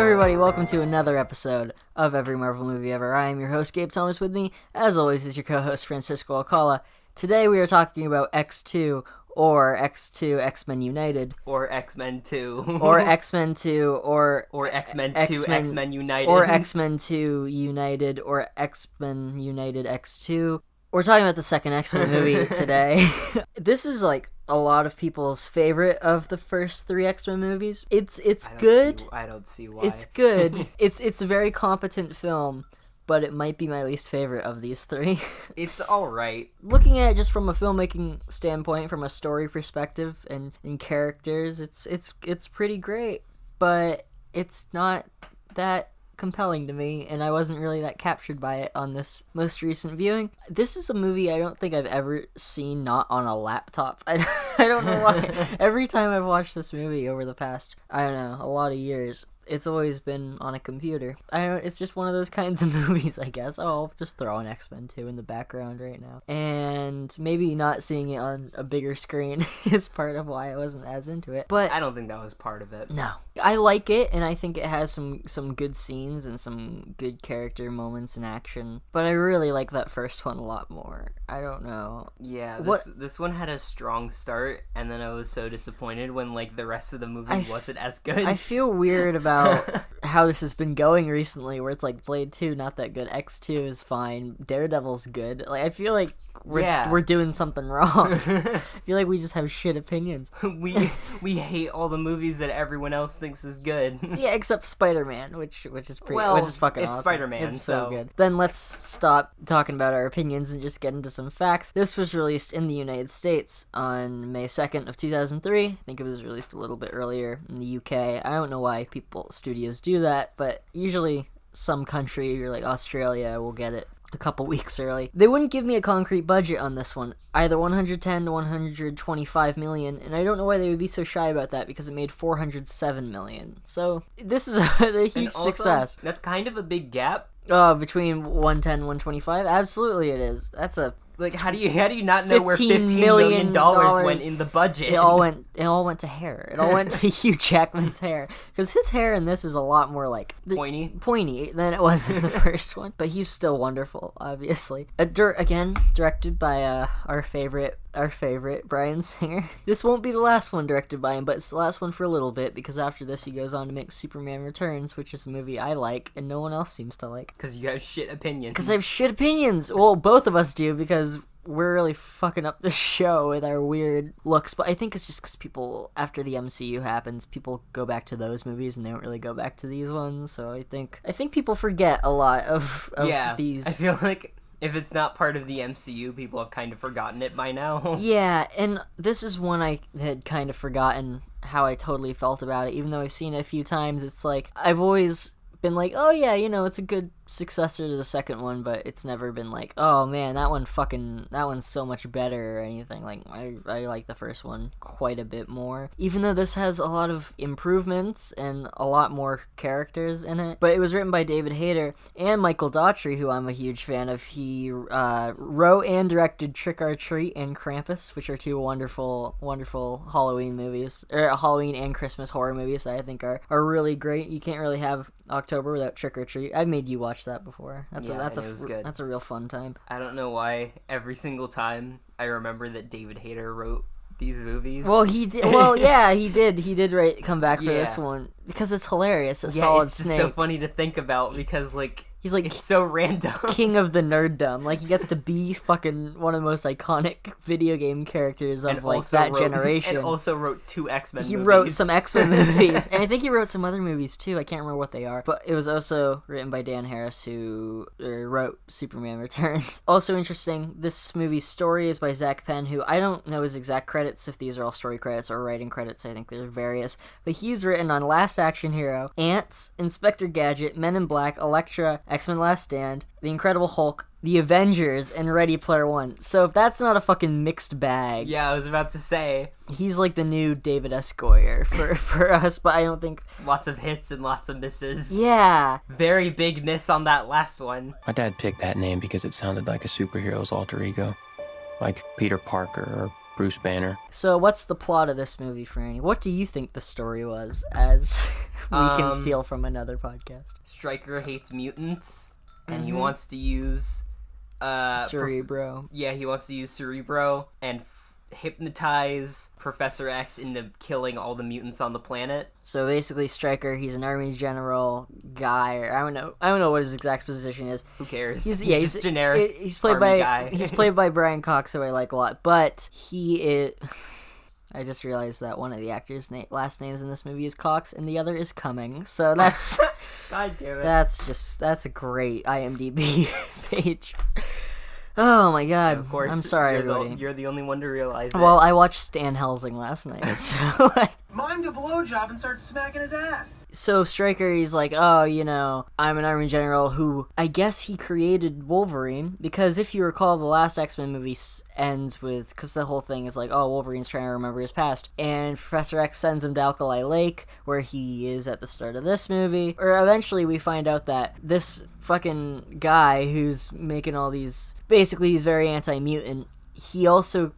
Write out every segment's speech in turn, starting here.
everybody, welcome to another episode of Every Marvel Movie Ever. I am your host, Gabe Thomas. With me, as always, is your co-host, Francisco Alcala. Today we are talking about X2, or X2, X-Men United. Or X-Men 2. Or X-Men 2, or X-Men 2, X-Men United. Or X-Men 2 United, or X-Men United X2. We're talking about the second X-Men movie today. This is like a lot of people's favorite of the first three X-Men movies. It's good. I don't see why. It's good. It's a very competent film, but it might be my least favorite of these three. It's alright. Looking at it just from a filmmaking standpoint, from a story perspective and in characters, it's pretty great, but it's not that compelling to me, and I wasn't really that captured by it on this most recent viewing. This is a movie I don't think I've ever seen not on a laptop. I don't know why. Every time I've watched this movie over the past, I don't know, a lot of years, it's always been on a computer. It's just one of those kinds of movies, I guess. Oh, I'll just throw an X-Men 2 in the background right now. And maybe not seeing it on a bigger screen is part of why I wasn't as into it. But I don't think that was part of it. No. I like it, and I think it has some good scenes and some good character moments in action. But I really like that first one a lot more. I don't know. Yeah, this one had a strong start, and then I was so disappointed when like the rest of the movie wasn't as good. I feel weird about how this has been going recently, where it's like Blade 2 not that good, X2 is fine, Daredevil's good. Like I feel like we're doing something wrong. I feel like we just have shit opinions. we hate all the movies that everyone else thinks is good. Yeah, except Spider-Man, which is which is fucking awesome. It's Spider-Man, it's so good. Then let's stop talking about our opinions and just get into some facts. This was released in the United States on May 2nd of 2003. I think it was released a little bit earlier in the UK. I don't know why studios do that, but usually some country or like Australia will get it a couple weeks early. They wouldn't give me a concrete budget on this one, either 110 to 125 million, and I don't know why they would be so shy about that, because it made 407 million. So this is a huge success. That's kind of a big gap. Between 110 and 125? Absolutely it is. That's a like, how do you not know where $15 million went in the budget? It all went to hair. It all went to Hugh Jackman's hair, because his hair in this is a lot more like pointy than it was in the first one. But he's still wonderful, obviously. Again, directed by our favorite Bryan Singer. This won't be the last one directed by him, but it's the last one for a little bit, because after this he goes on to make Superman Returns, which is a movie I like and no one else seems to like. Because you have shit opinions. Because I have shit opinions. Well, both of us do, because we're really fucking up the show with our weird looks. But I think it's just because people, after the MCU happens, people go back to those movies and they don't really go back to these ones. So I think people forget a lot of these. I feel like if it's not part of the MCU, people have kind of forgotten it by now. Yeah, and this is one I had kind of forgotten how I totally felt about it. Even though I've seen it a few times, it's like, I've always been like, oh yeah, it's a good successor to the second one, but it's never been like, oh man, that one's so much better or anything. Like, I like the first one quite a bit more, even though this has a lot of improvements and a lot more characters in it. But it was written by David Hayter and Michael Daughtry, who I'm a huge fan of. He wrote and directed Trick or Treat and Krampus, which are two wonderful Halloween movies, or Halloween and Christmas horror movies that I think are really great. You can't really have October without Trick or Treat. I made you watch that before. That's a real fun time. I don't know why every single time I remember that David Hayter wrote these movies. Well, he did. Well, yeah, he did. He did come back for this one because it's hilarious. Solid it's Snake. Just so funny to think about, because he's like, it's so random. King of the nerddom. Like, he gets to be fucking one of the most iconic video game characters of generation. And also wrote two X-Men movies. He wrote some X-Men movies. And I think he wrote some other movies too. I can't remember what they are. But it was also written by Dan Harris, who wrote Superman Returns. Also interesting, this movie's story is by Zach Penn, who I don't know his exact credits, if these are all story credits or writing credits. I think they're various. But he's written on Last Action Hero, Ants, Inspector Gadget, Men in Black, Elektra, X-Men Last Stand, The Incredible Hulk, The Avengers, and Ready Player One. So if that's not a fucking mixed bag... Yeah, I was about to say. He's like the new David S. Goyer for us, but I don't think... Lots of hits and lots of misses. Yeah. Very big miss on that last one. My dad picked that name because it sounded like a superhero's alter ego. Like Peter Parker or Bruce Banner. So what's the plot of this movie, Franny? What do you think the story was, as we can steal from another podcast? Stryker hates mutants, and he wants to use... Cerebro. He wants to use Cerebro and hypnotize Professor X into killing all the mutants on the planet. So basically, Stryker, he's an army general guy, or I don't know what his exact position is. Who cares? He's just generic. He's played army by guy. He's played by Brian Cox, who I like a lot. But he is. I just realized that one of the actors' last names in this movie is Cox, and the other is Cumming. So that's God damn it. That's a great IMDb page. Oh my god. Of course, I'm sorry, everybody. You're the only one to realize it. Well, I watched Stan Helsing last night, so... Mime a blowjob and starts smacking his ass. So Stryker, he's like, oh, I'm an army general who, I guess he created Wolverine, because if you recall, the last X-Men movie ends with, because the whole thing is like, oh, Wolverine's trying to remember his past, and Professor X sends him to Alkali Lake, where he is at the start of this movie, or eventually we find out that this fucking guy who's making all these, basically he's very anti-mutant, he also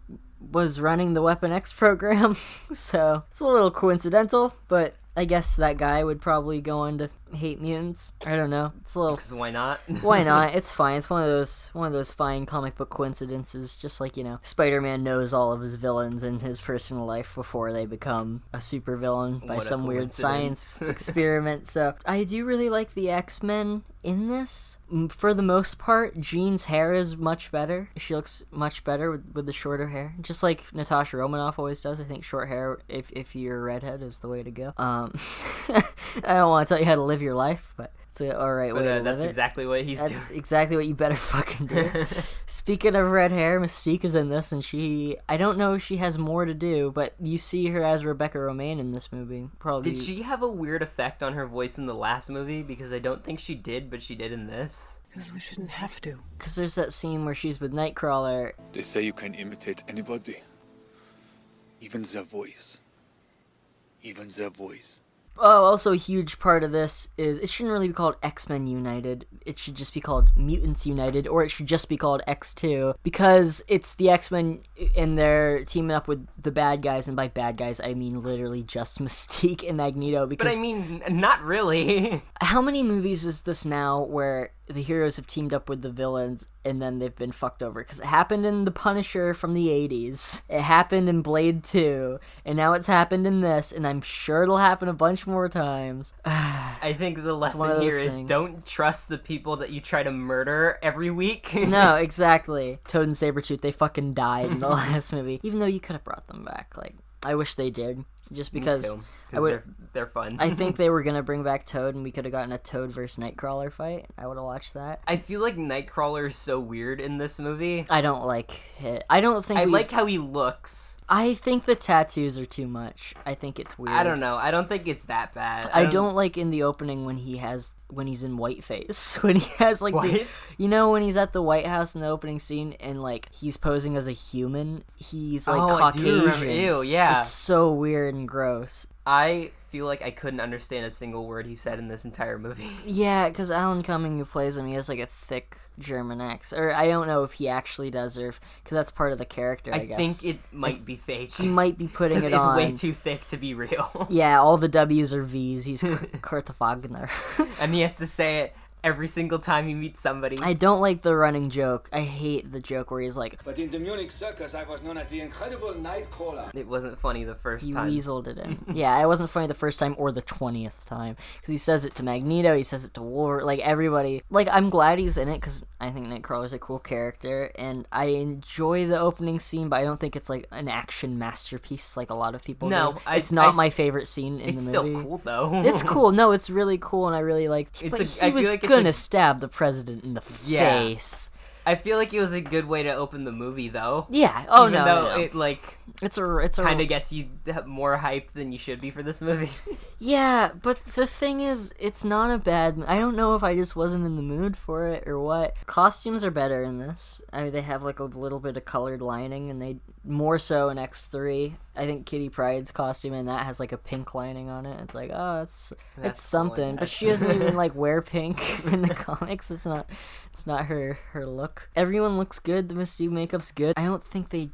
was running the Weapon X program, so it's a little coincidental, but I guess that guy would probably go on to hate mutants. I don't know. It's a little. Because why not? Why not? It's fine. It's one of those fine comic book coincidences. Just like Spider-Man knows all of his villains in his personal life before they become a supervillain by some weird science experiment. So I do really like the X-Men in this. For the most part, Jean's hair is much better. She looks much better with the shorter hair, just like Natasha Romanoff always does. I think short hair, if you're a redhead, is the way to go. I don't want to tell you how to live your life, but it's an alright way to live that's it. exactly what he's doing. That's exactly what you better fucking do. Speaking of red hair, Mystique is in this, and I don't know if she has more to do, but you see her as Rebecca Romaine in this movie. Probably. Did she have a weird effect on her voice in the last movie? Because I don't think she did, but she did in this. Because we shouldn't have to. Because there's that scene where she's with Nightcrawler. They say you can imitate anybody. Even their voice. Even their voice. Oh, also a huge part of this is it shouldn't really be called X-Men United. It should just be called Mutants United, or it should just be called X2, because it's the X-Men and they're teaming up with the bad guys, and by bad guys I mean literally just Mystique and Magneto. Because but I mean, not really. How many movies is this now where the heroes have teamed up with the villains and then they've been fucked over? Because it happened in The Punisher from the 80s, it happened in Blade 2, and now it's happened in this, and I'm sure it'll happen a bunch more times. I think the lesson here is don't trust the people that you try to murder every week. No, exactly. Toad and Sabretooth, they fucking died in the last movie, even though you could have brought them back. Like, I wish they did, just because they're fun. I think they were gonna bring back Toad, and we could have gotten a Toad versus Nightcrawler fight. I would have watched that. I feel like Nightcrawler is so weird in this movie. I don't like it. I don't think I like how he looks. I think the tattoos are too much. I think it's weird. I don't know. I don't think it's that bad. I don't like in the opening when he's in whiteface. When he has like what? When he's at the White House in the opening scene and like he's posing as a human, he's like Caucasian. I do remember. Ew, yeah. It's so weird and gross. I feel like I couldn't understand a single word he said in this entire movie. Yeah, because Alan Cumming, who plays him, he has like a thick German accent. Or I don't know if he actually does, or because that's part of the character, I guess. I think it might be fake. He might be putting it on. It's way too thick to be real. Yeah, all the W's are V's. He's Kurt Wagner. And he has to say it every single time he meets somebody. I don't like the running joke. I hate the joke where he's like, but in the Munich circus I was known as the incredible Nightcrawler. It wasn't funny the first time. He weaseled it in. Yeah, it wasn't funny the first time or the 20th time. Because he says it to Magneto, he says it to Wolverine, like everybody. Like, I'm glad he's in it because I think Nightcrawler's a cool character, and I enjoy the opening scene, but I don't think it's like an action masterpiece like a lot of people do. It's not my favorite scene in the movie. It's still cool though. It's cool. No, it's really cool, and I really like. But he was gonna stab the president in the face. I feel like it was a good way to open the movie, though. Yeah. Oh, Even no. though no. it like it's kind of gets you more hyped than you should be for this movie. Yeah, but the thing is, it's not a bad. I don't know if I just wasn't in the mood for it or what. Costumes are better in this. I mean, they have like a little bit of colored lining, and they more so in X3. I think Kitty Pryde's costume in that has like a pink lining on it. It's like, oh, it's something. But she doesn't even like wear pink in the comics. It's not her look. Everyone looks good. The Mystique makeup's good. I don't think they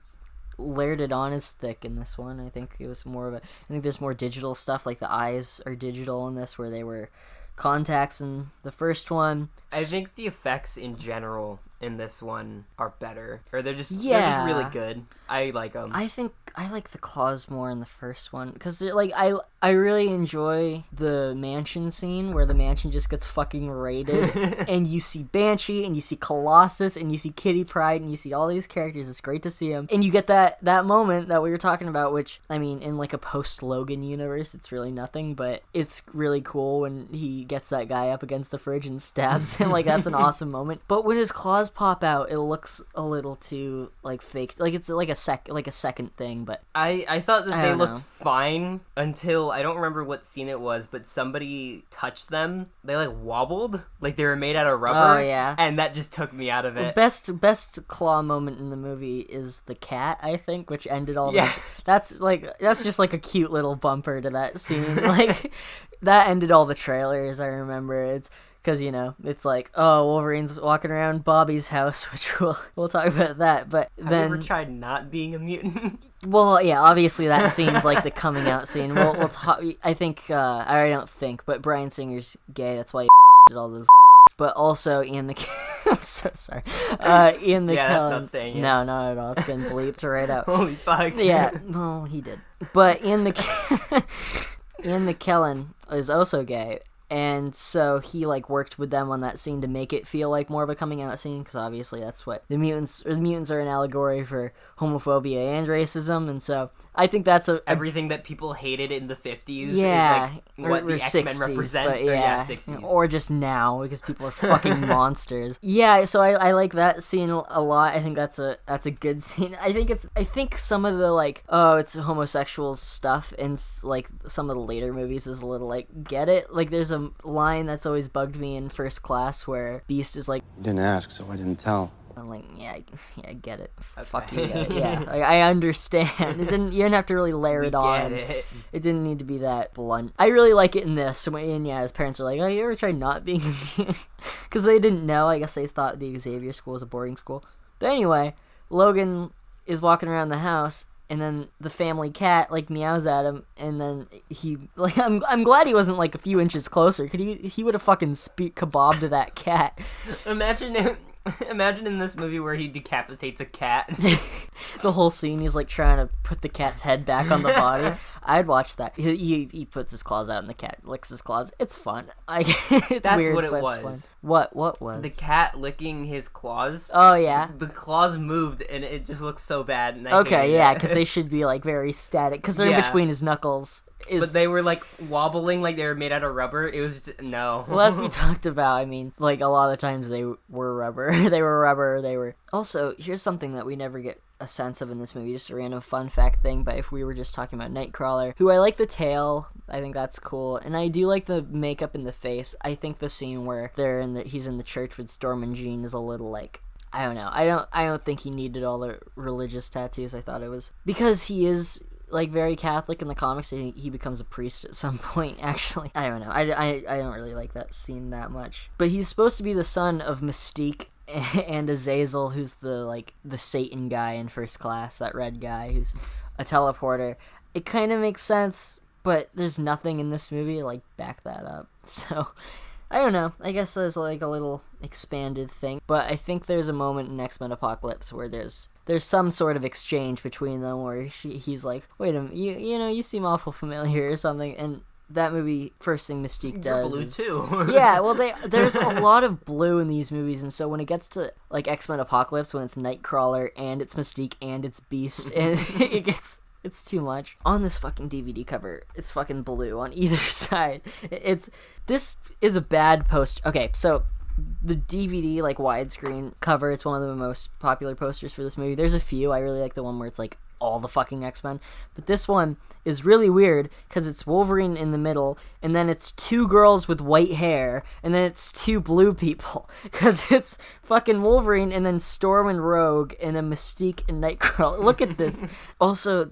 layered it on as thick in this one. I think it was more of a. I think there's more digital stuff, like the eyes are digital in this, where they were contacts in the first one. I think the effects in general in this one are better, or they're just really good. I like them. I think I like the claws more in the first one because like I really enjoy the mansion scene where the mansion just gets fucking raided and you see Banshee and you see Colossus and you see Kitty Pryde and you see all these characters. It's great to see them, and you get that moment that we were talking about, which I mean in like a post Logan universe it's really nothing, but it's really cool when he gets that guy up against the fridge and stabs him. Like that's an awesome moment. But when his claws pop out, it looks a little too like fake. Like it's like a second thing. But I thought that they looked know. fine until I don't remember what scene it was, but somebody touched them. They like wobbled, like they were made out of rubber. Oh yeah, and that just took me out of it. The best claw moment in the movie is the cat, I think, which ended all. Yeah. That's just like a cute little bumper to that scene. Like that ended all the trailers. I remember it's. Because, you know, it's like, oh, Wolverine's walking around Bobby's house, which we'll talk about that, but Have then... you ever tried not being a mutant? Well, yeah, obviously that scene's like the coming out scene. We'll talk... I think, I don't think, but Bryan Singer's gay, that's why he did all this. But also Ian McKellen... I'm so sorry. Ian McKellen... Yeah, that's not saying it. No, not at all. It's been bleeped right out. Holy fuck. Yeah, well, he did. But Ian McKellen is also gay. And so he like worked with them on that scene to make it feel like more of a coming out scene, because obviously that's what the mutants are an allegory for homophobia and racism, and so I think that's everything that people hated in the 50s. Yeah, is like what the X-Men 60s, represent. but Yeah, 60s. or just now because people are fucking monsters. Yeah, so I like that scene a lot. I think that's a good scene. I think some of the like it's homosexual stuff in like some of the later movies is a little like get it. Like there's a line that's always bugged me in First Class where Beast is like, Didn't ask, so I didn't tell. I'm like, yeah, I get it. Okay. Fuck you, get it. Yeah, like, I understand. You didn't have to really layer it on. It didn't need to be that blunt. I really like it in this. And yeah, his parents are like, oh, you ever tried not being a mutant? Because they didn't know. I guess they thought the Xavier school was a boarding school. But anyway, Logan is walking around the house, and then the family cat like meows at him, and then he like I'm glad he wasn't like a few inches closer, because he would have fucking kebabbed to that cat. Imagine in this movie where he decapitates a cat. The whole scene, he's like trying to put the cat's head back on the body. I'd watch that. He puts his claws out and the cat licks his claws. It's fun. It's That's weird, what it but was. it's fun. What was? The cat licking his claws. Oh yeah. The claws moved and it just looks so bad. And I Okay, hated yeah, it. because they should be like very static, because they're in Yeah. between his knuckles. But they were like wobbling like they were made out of rubber. It was just, no. Well, as we talked about, I mean, like a lot of the times they were rubber. They were rubber. They were. Also, here's something that we never get a sense of in this movie, just a random fun fact thing, but if we were just talking about Nightcrawler, who I like the tail, I think that's cool, and I do like the makeup in the face. I think the scene where he's in the church with Storm and Jean is a little like, I don't know. I don't think he needed all the religious tattoos. I thought it was because he is like very Catholic in the comics. I think he becomes a priest at some point, actually. I don't know. I don't really like that scene that much. But he's supposed to be the son of Mystique and Azazel, who's the Satan guy in First Class, that red guy who's a teleporter. It kind of makes sense, but there's nothing in this movie to like back that up. So I don't know. I guess there's like a little expanded thing, but I think there's a moment in X-Men Apocalypse where there's some sort of exchange between them where he's like, wait a minute, you seem awful familiar or something, and that movie, first thing Mystique does You're blue is, too. yeah, well, there's a lot of blue in these movies, and so when it gets to like X-Men Apocalypse, when it's Nightcrawler and it's Mystique and it's Beast, and it's too much. On this fucking DVD cover, it's fucking blue on either side. This is a bad post. Okay, so the DVD like widescreen cover, it's one of the most popular posters for this movie. There's a few. I really like the one where it's like all the fucking X-Men, but this one is really weird because it's Wolverine in the middle, and then it's two girls with white hair, and then it's two blue people, because it's fucking Wolverine and then Storm and Rogue and then Mystique and Nightcrawler. Look at this. Also,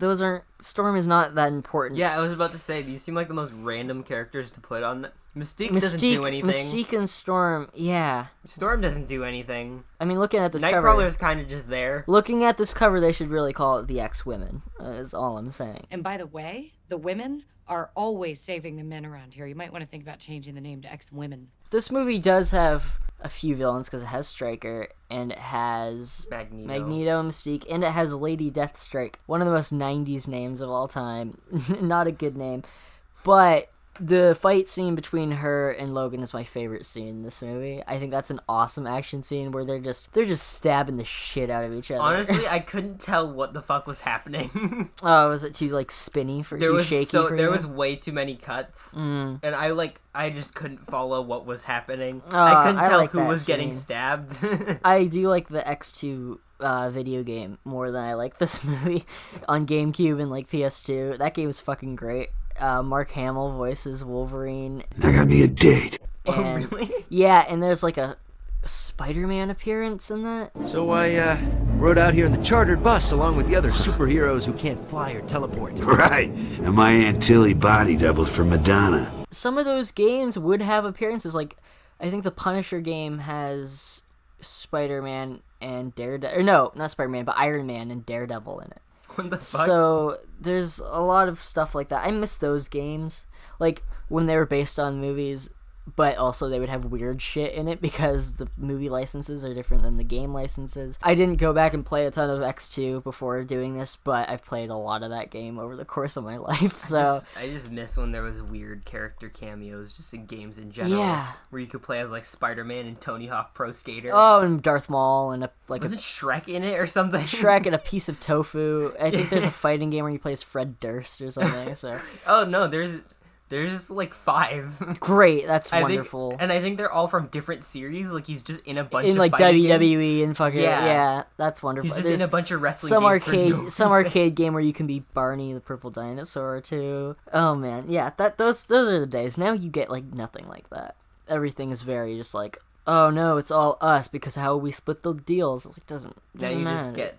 Storm is not that important. Yeah, I was about to say, these seem like the most random characters to put on Mystique doesn't do anything. Mystique and Storm, yeah. Storm doesn't do anything. I mean, looking at this cover... Nightcrawler's kind of just there. Looking at this cover, they should really call it the X-Women, is all I'm saying. And by the way, the women are always saving the men around here. You might want to think about changing the name to X-Women. This movie does have a few villains, because it has Stryker, and it has Magneto, Mystique, and it has Lady Deathstrike. One of the most 90s names of all time. Not a good name. But the fight scene between her and Logan is my favorite scene in this movie. I think that's an awesome action scene where they're just stabbing the shit out of each other. Honestly, I couldn't tell what the fuck was happening. Oh, was it too like spinny for too shaky for you? There was way too many cuts, and I just couldn't follow what was happening. Oh, I couldn't tell like who was getting stabbed. I do like the X2 video game more than I like this movie on GameCube and like PS2. That game is fucking great. Mark Hamill voices Wolverine. I got me a date. And, oh, really? Yeah, and there's like a Spider-Man appearance in that. So I rode out here in the chartered bus along with the other superheroes who can't fly or teleport. Right, and my Aunt Tilly body doubles for Madonna. Some of those games would have appearances. Like, I think the Punisher game has Spider-Man and Daredevil. Or no, not Spider-Man, but Iron Man and Daredevil in it. What the fuck? So there's a lot of stuff like that. I miss those games, like when they were based on movies, but also they would have weird shit in it because the movie licenses are different than the game licenses. I didn't go back and play a ton of X2 before doing this, but I've played a lot of that game over the course of my life. So I just miss when there was weird character cameos just in games in general. Yeah. Where you could play as like Spider-Man and Tony Hawk Pro Skater. Oh, and Darth Maul and wasn't Shrek in it or something? Shrek and a piece of tofu. I think there's a fighting game where you play as Fred Durst or something. So oh no, there's like 5. Great, that's wonderful. I think they're all from different series. Like he's just in a bunch in of like WWE games. And fucking yeah, that's wonderful. He's just in a bunch of wrestling some games arcade game where you can be Barney the Purple Dinosaur too. Oh man, yeah, those are the days. Now you get like nothing like that. Everything is very just like, oh no, it's all us because how we split the deals. It doesn't matter.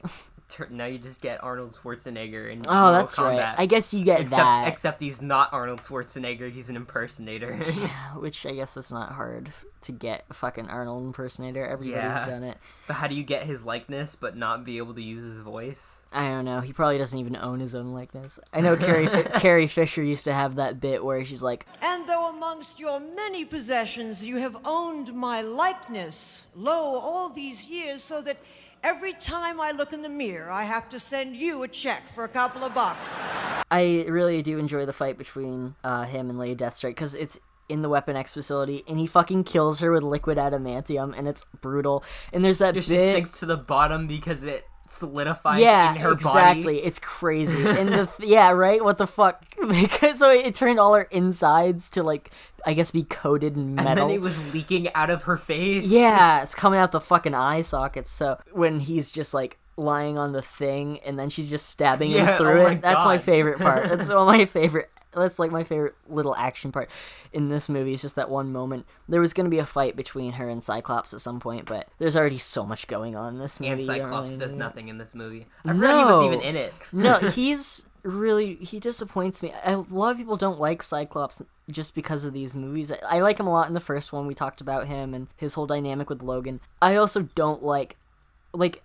Now you just get Arnold Schwarzenegger in Mortal Kombat. Right. I guess you get that. Except he's not Arnold Schwarzenegger, he's an impersonator. Yeah, which I guess it's not hard to get a fucking Arnold impersonator. Everybody's done it. But how do you get his likeness but not be able to use his voice? I don't know. He probably doesn't even own his own likeness. I know Carrie Fisher used to have that bit where she's like, "And though amongst your many possessions you have owned my likeness, lo, all these years, so that every time I look in the mirror, I have to send you a check for a couple of bucks." I really do enjoy the fight between him and Lady Deathstrike because it's in the Weapon X facility, and he fucking kills her with liquid adamantium, and it's brutal. And there's that bit... She sinks to the bottom because it solidifies in her exactly. body. It's crazy. And yeah, right? What the fuck? Because so it turned all her insides to like, I guess, be coated in metal. And then it was leaking out of her face. Yeah, it's coming out the fucking eye sockets. So when he's just like lying on the thing, and then she's just stabbing him through it. That's my favorite part. That's one of my favorite. That's like my favorite little action part in this movie. It's just that one moment. There was going to be a fight between her and Cyclops at some point, but there's already so much going on in this movie. And Cyclops does nothing in this movie. I forgot he was even in it. No, he disappoints me. A lot of people don't like Cyclops just because of these movies. I like him a lot in the first one. We talked about him and his whole dynamic with Logan. I also don't like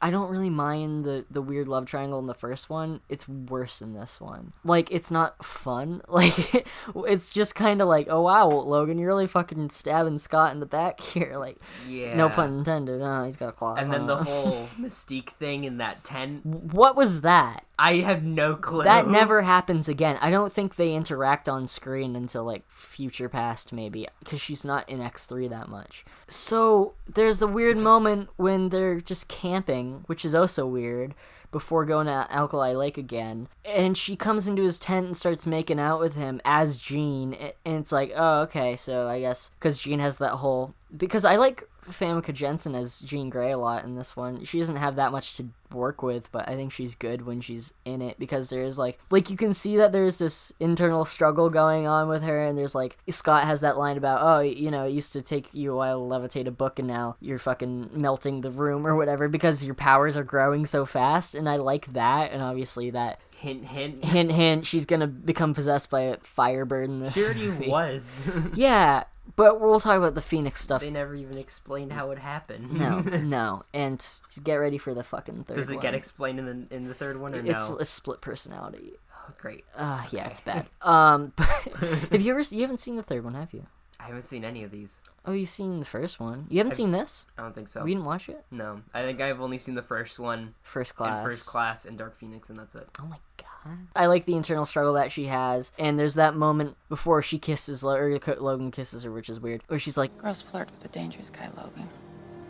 I don't really mind the weird love triangle in the first one. It's worse in this one. Like, it's not fun. Like, it's just kind of like, oh wow, Logan, you're really fucking stabbing Scott in the back here. Like, yeah. No pun intended. Oh, he's got claws. And then the whole Mystique thing in that tent. What was that? I have no clue. That never happens again. I don't think they interact on screen until, like, Future Past, maybe, because she's not in X3 that much. So, there's the weird moment when they're just camping, which is also weird, before going to Alkali Lake again, and she comes into his tent and starts making out with him as Jean, and it's like, oh, okay, so I guess, because Jean has that whole... Because I like Famke Janssen as Jean Grey a lot in this one. She doesn't have that much to work with, but I think she's good when she's in it, because there's like you can see that there's this internal struggle going on with her, and there's like, Scott has that line about, oh, you know, it used to take you a while to levitate a book, and now you're fucking melting the room or whatever, because your powers are growing so fast, and I like that, and obviously that... Hint, hint. Hint, hint, she's gonna become possessed by a Firebird in this She already movie. was. Yeah, But we'll talk about the Phoenix stuff. They never even explained how it happened. No. And just get ready for the fucking third one. Does it get explained in the third one or no? It's a split personality. Oh, great. Yeah, it's bad. But you haven't seen the third one, have you? I haven't seen any of these. Oh, you've seen the first one. You haven't seen this? I don't think so. We didn't watch it? No. I think I've only seen the first one. First Class. And First Class and Dark Phoenix, and that's it. Oh my god. I like the internal struggle that she has, and there's that moment before she kisses, or Logan kisses her, which is weird, where she's like, Girls flirt with the dangerous guy, Logan.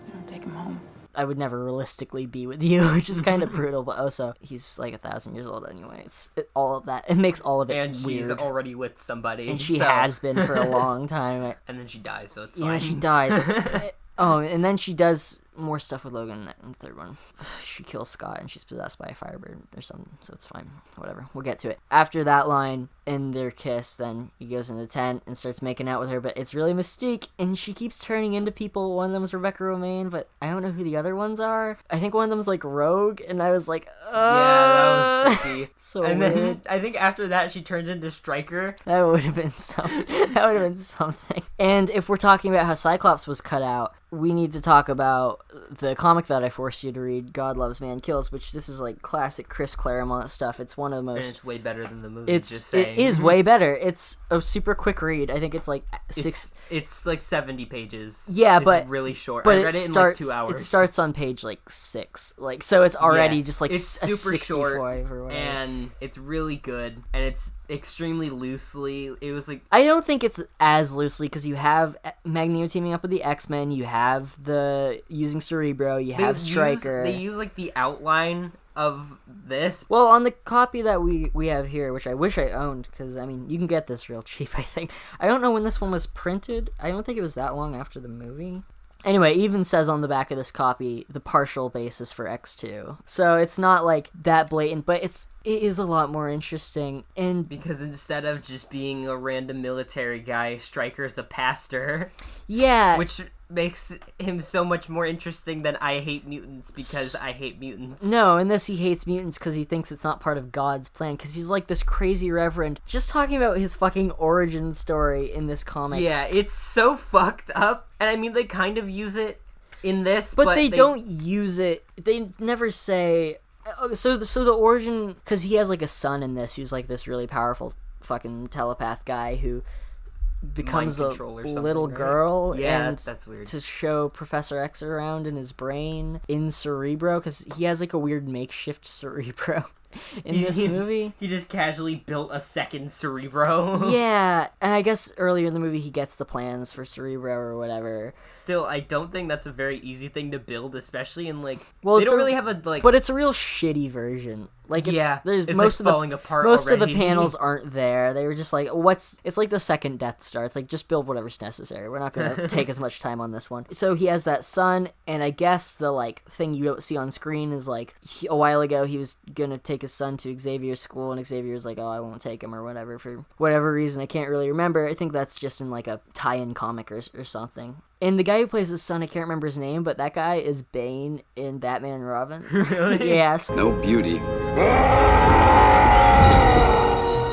You don't take him home. I would never realistically be with you, which is kind of brutal, but also, he's like 1,000 years old anyway. All of that. It makes all of it and weird. she's already with somebody. And she has been for a long time. And then she dies, so it's fine. Yeah, she dies. And then she does more stuff with Logan in the third one. She kills Scott, and she's possessed by a firebird or something, so it's fine. Whatever. We'll get to it. After that line and their kiss, then he goes in the tent and starts making out with her, but it's really Mystique, and she keeps turning into people. One of them is Rebecca Romaine, but I don't know who the other ones are. I think one of them is like Rogue, and I was like, yeah, that was creepy. So and weird. then I think after that she turns into Stryker. That would have been something. And if we're talking about how Cyclops was cut out, we need to talk about the comic that I forced you to read, God Loves, Man Kills, which this is like classic Chris Claremont stuff. It's one of the most... And it's way better than the movie, it is way better. It's a super quick read. I think it's like It's like 70 pages. Yeah, it's but... really short. But I read it in like 2 hours. It starts on page like 6. Like, so it's already just like it's a super 65 short, or whatever. and it's really good, and it's extremely loosely. It was like... I don't think it's as loosely, because you have Magneto teaming up with the X-Men, you have the using Cerebro, you have Stryker. They use like the outline of this. Well, on the copy that we have here, which I wish I owned, because, I mean, you can get this real cheap, I think. I don't know when this one was printed. I don't think it was that long after the movie. Anyway, it even says on the back of this copy the partial basis for X2. So it's not like that blatant, but it is a lot more interesting. And because instead of just being a random military guy, Stryker's a pastor. Yeah. Which makes him so much more interesting than I hate mutants because I hate mutants. No, in this he hates mutants because he thinks it's not part of God's plan, because he's like this crazy reverend just talking about his fucking origin story in this comic. Yeah, it's so fucked up, and I mean they kind of use it in this, but they don't use it. They never say... So the origin... Because he has like a son in this who's like this really powerful fucking telepath guy who becomes a little girl, yeah, and that's weird, to show Professor X around in his brain in Cerebro, because he has like a weird makeshift Cerebro in this movie. He just casually built a second Cerebro. Yeah, and I guess earlier in the movie he gets the plans for Cerebro or whatever. Still, I don't think that's a very easy thing to build, especially in like... Well, they don't really have a like... But it's a real shitty version. Like, there's it's most like of falling apart most already. of the panels aren't there. They were just like, it's like the second Death Star. It's like, just build whatever's necessary. We're not gonna take as much time on this one. So he has that son, and I guess the like thing you don't see on screen is like, a while ago he was gonna take his son to Xavier's school, and Xavier's like, oh, I won't take him or whatever for whatever reason. I can't really remember. I think that's just in like a tie-in comic or something. And the guy who plays his son, I can't remember his name, but that guy is Bane in Batman and Robin. Really? Yes. No beauty.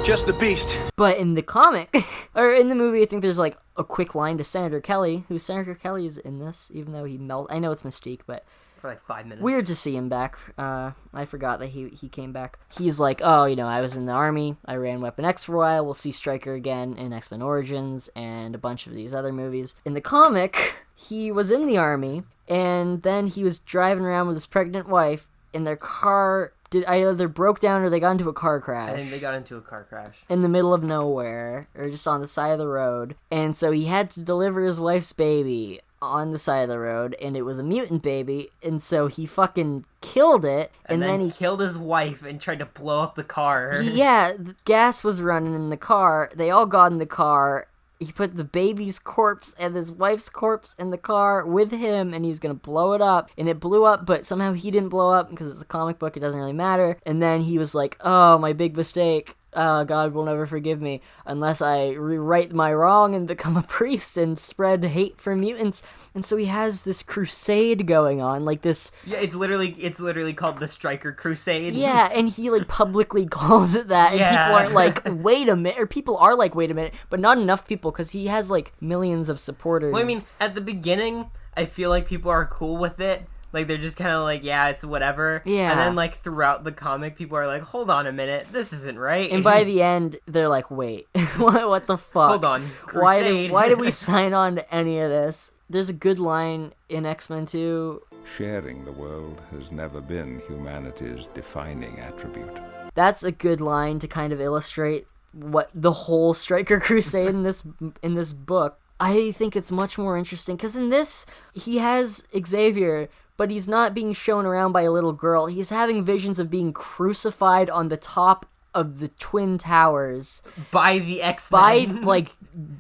Just the beast. But in the comic, or in the movie, I think there's like a quick line to Senator Kelly, who Senator Kelly is in this, even though he I know it's Mystique, but... For like 5 minutes. Weird to see him back. I forgot that he came back. He's like, oh, I was in the army. I ran Weapon X for a while. We'll see Stryker again in X-Men Origins and a bunch of these other movies. In the comic, he was in the army, and then he was driving around with his pregnant wife, and their car either broke down or they got into a car crash. I think they got into a car crash. In the middle of nowhere, or just on the side of the road. And so he had to deliver his wife's baby on the side of the road, and it was a mutant baby, and so he fucking killed it, and then he killed his wife and tried to blow up the car. The gas was running in the car. They all got in the car. He put the baby's corpse and his wife's corpse in the car with him, and he was gonna blow it up, and it blew up, but somehow he didn't blow up because it's a comic book, it doesn't really matter. And then he was like, oh, my big mistake, God will never forgive me unless I rewrite my wrong and become a priest and spread hate for mutants. And so he has this crusade going on, like this. Yeah, it's literally called the Stryker Crusade. Yeah, and he like publicly calls it that, and people aren't like, wait a minute, or people are like, wait a minute, but not enough people because he has like millions of supporters. Well, I mean, at the beginning, I feel like people are cool with it. Like, they're just kind of like, yeah, it's whatever. Yeah. And then, like, throughout the comic, people are like, hold on a minute, this isn't right. And by the end, they're like, wait, what the fuck? Hold on, Crusade. Why did we sign on to any of this? There's a good line in X-Men 2. Sharing the world has never been humanity's defining attribute. That's a good line to kind of illustrate what the whole Stryker Crusade in this book. I think it's much more interesting, because in this, he has Xavier, but he's not being shown around by a little girl. He's having visions of being crucified on the top of the Twin Towers. By the X-Men. By, like,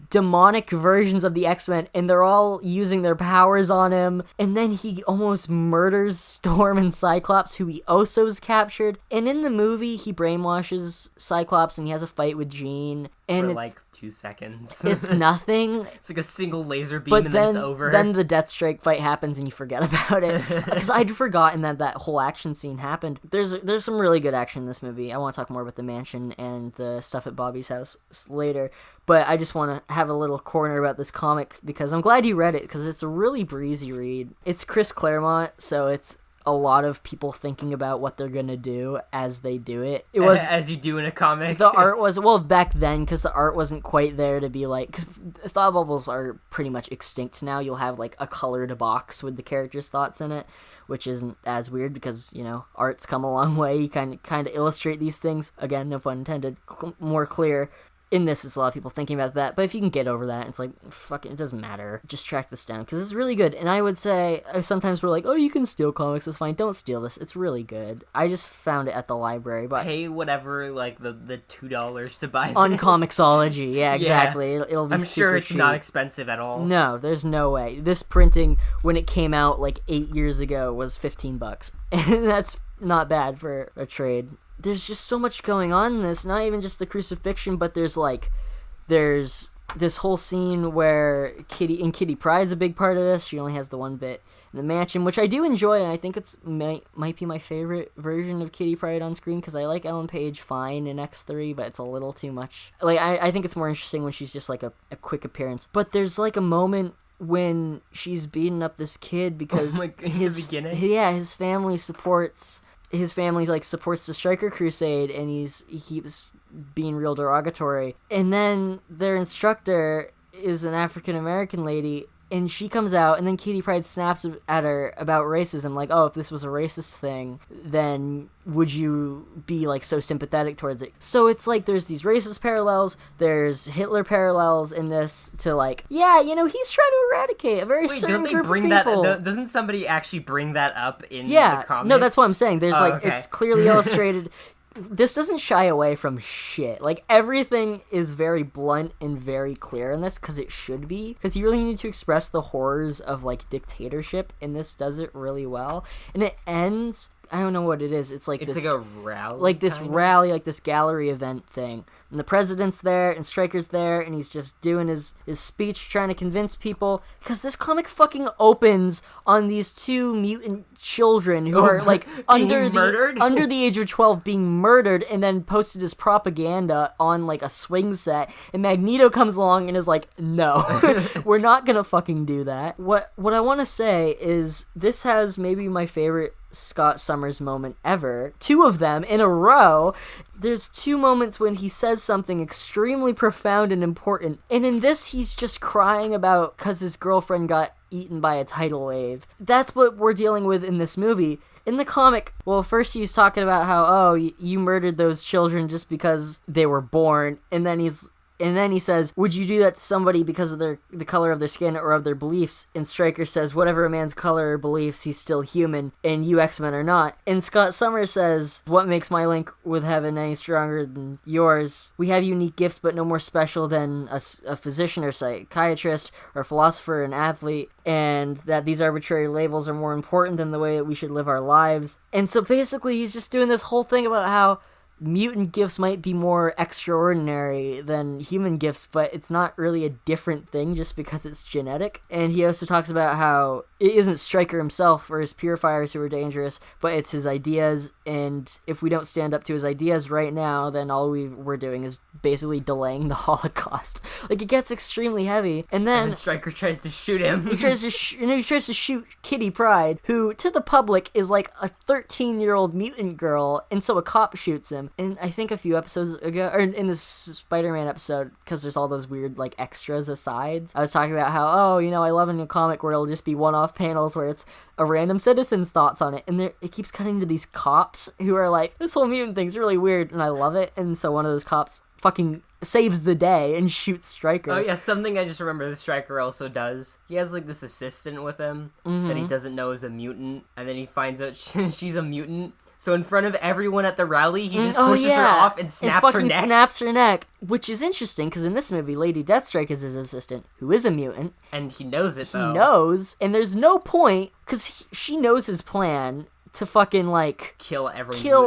demonic versions of the X-Men, and they're all using their powers on him. And then he almost murders Storm and Cyclops, who he also has captured. And in the movie, he brainwashes Cyclops, and he has a fight with Jean. And for, like, 2 seconds. It's nothing. It's like a single laser beam, and then it's over. Then the Deathstrike fight happens, and you forget about it. Because I'd forgotten that whole action scene happened. There's some really good action in this movie. I want to talk more about the mansion and the stuff at Bobby's house later. But I just want to have a little corner about this comic, because I'm glad you read it, because it's a really breezy read. It's Chris Claremont, so it's a lot of people thinking about what they're gonna do as they do it. It was as you do in a comic. The art was, well, back then, because the art wasn't quite there to be like, because thought bubbles are pretty much extinct now. You'll have like a colored box with the characters' thoughts in it, which isn't as weird because, you know, art's come a long way. You kind of illustrate these things, again, no pun intended, more clear. In this, it's a lot of people thinking about that, but if you can get over that, it's like, fuck it, it doesn't matter. Just track this down, because it's really good. And I would say, sometimes we're like, oh, you can steal comics, it's fine. Don't steal this. It's really good. I just found it at the library, but pay whatever, like, the $2 to buy this. On Comixology, yeah, exactly. Yeah. It'll be I'm sure it's cheap. not expensive at all. No, there's no way. This printing, when it came out, like, 8 years ago, was $15. And that's not bad for a trade. There's just so much going on in this, not even just the crucifixion, but there's this whole scene where Kitty Pryde's a big part of this. She only has the one bit in the mansion, which I do enjoy, and I think it's might be my favorite version of Kitty Pryde on screen, because I like Ellen Page fine in X3, but it's a little too much. Like, I think it's more interesting when she's just like a quick appearance. But there's like a moment when she's beating up this kid because his family supports the Stryker Crusade, and he keeps being real derogatory. And then their instructor is an African American lady, and she comes out, and then Kitty Pryde snaps at her about racism, like, oh, if this was a racist thing, then would you be, like, so sympathetic towards it? So it's like there's these racist parallels, there's Hitler parallels in this to, like, yeah, you know, he's trying to eradicate a very certain group of people. Doesn't somebody actually bring that up in the comic? No, that's what I'm saying. There's, it's clearly illustrated. This doesn't shy away from shit. Like, everything is very blunt and very clear in this, because it should be. Because you really need to express the horrors of, like, dictatorship, and this does it really well. And it ends, I don't know what it is. It's like a rally? Like this rally, like this gallery event thing. And the president's there, and Stryker's there, and he's just doing his speech, trying to convince people. Because this comic fucking opens on these two mutant children who are, like, under the age of 12 being murdered, and then posted as propaganda on, like, a swing set. And Magneto comes along and is like, no, we're not gonna fucking do that. What I want to say is this has maybe my favorite Scott Summers moment ever. 2 of them in a row. There's 2 moments when he says something extremely profound and important, and in this he's just crying about because his girlfriend got eaten by a tidal wave. That's what we're dealing with in this movie. In the comic, well, first he's talking about how, oh, you murdered those children just because they were born, and then he says, would you do that to somebody because of the color of their skin or of their beliefs? And Stryker says, whatever a man's color or beliefs, he's still human, and you X-Men are not. And Scott Summers says, what makes my link with heaven any stronger than yours? We have unique gifts, but no more special than a physician or psychiatrist or philosopher and athlete, and that these arbitrary labels are more important than the way that we should live our lives. And so basically he's just doing this whole thing about how mutant gifts might be more extraordinary than human gifts, but it's not really a different thing just because it's genetic. And he also talks about how it isn't Stryker himself or his purifiers who are dangerous, but it's his ideas, and if we don't stand up to his ideas right now, then all we're doing is basically delaying the Holocaust. Like, it gets extremely heavy, and then Stryker tries to shoot him. He tries to shoot Kitty Pryde, who to the public is like a 13-year-old mutant girl, and so a cop shoots him. And I think a few episodes ago, or in this Spider-Man episode, because there's all those weird like extras asides, I was talking about how, I love in a comic where it'll just be one-off panels where it's a random citizen's thoughts on it, and it keeps cutting to these cops who are like, this whole mutant thing's really weird, and I love it. And so one of those cops fucking saves the day and shoots Stryker. Oh yeah, something I just remember the Stryker also does. He has like this assistant with him that he doesn't know is a mutant, and then he finds out she's a mutant. So in front of everyone at the rally, he just pushes her off and snaps her neck. Snaps her neck, which is interesting because in this movie, Lady Deathstrike is his assistant, who is a mutant, and he knows it. Though. He knows, and there's no point because she knows his plan to fucking like kill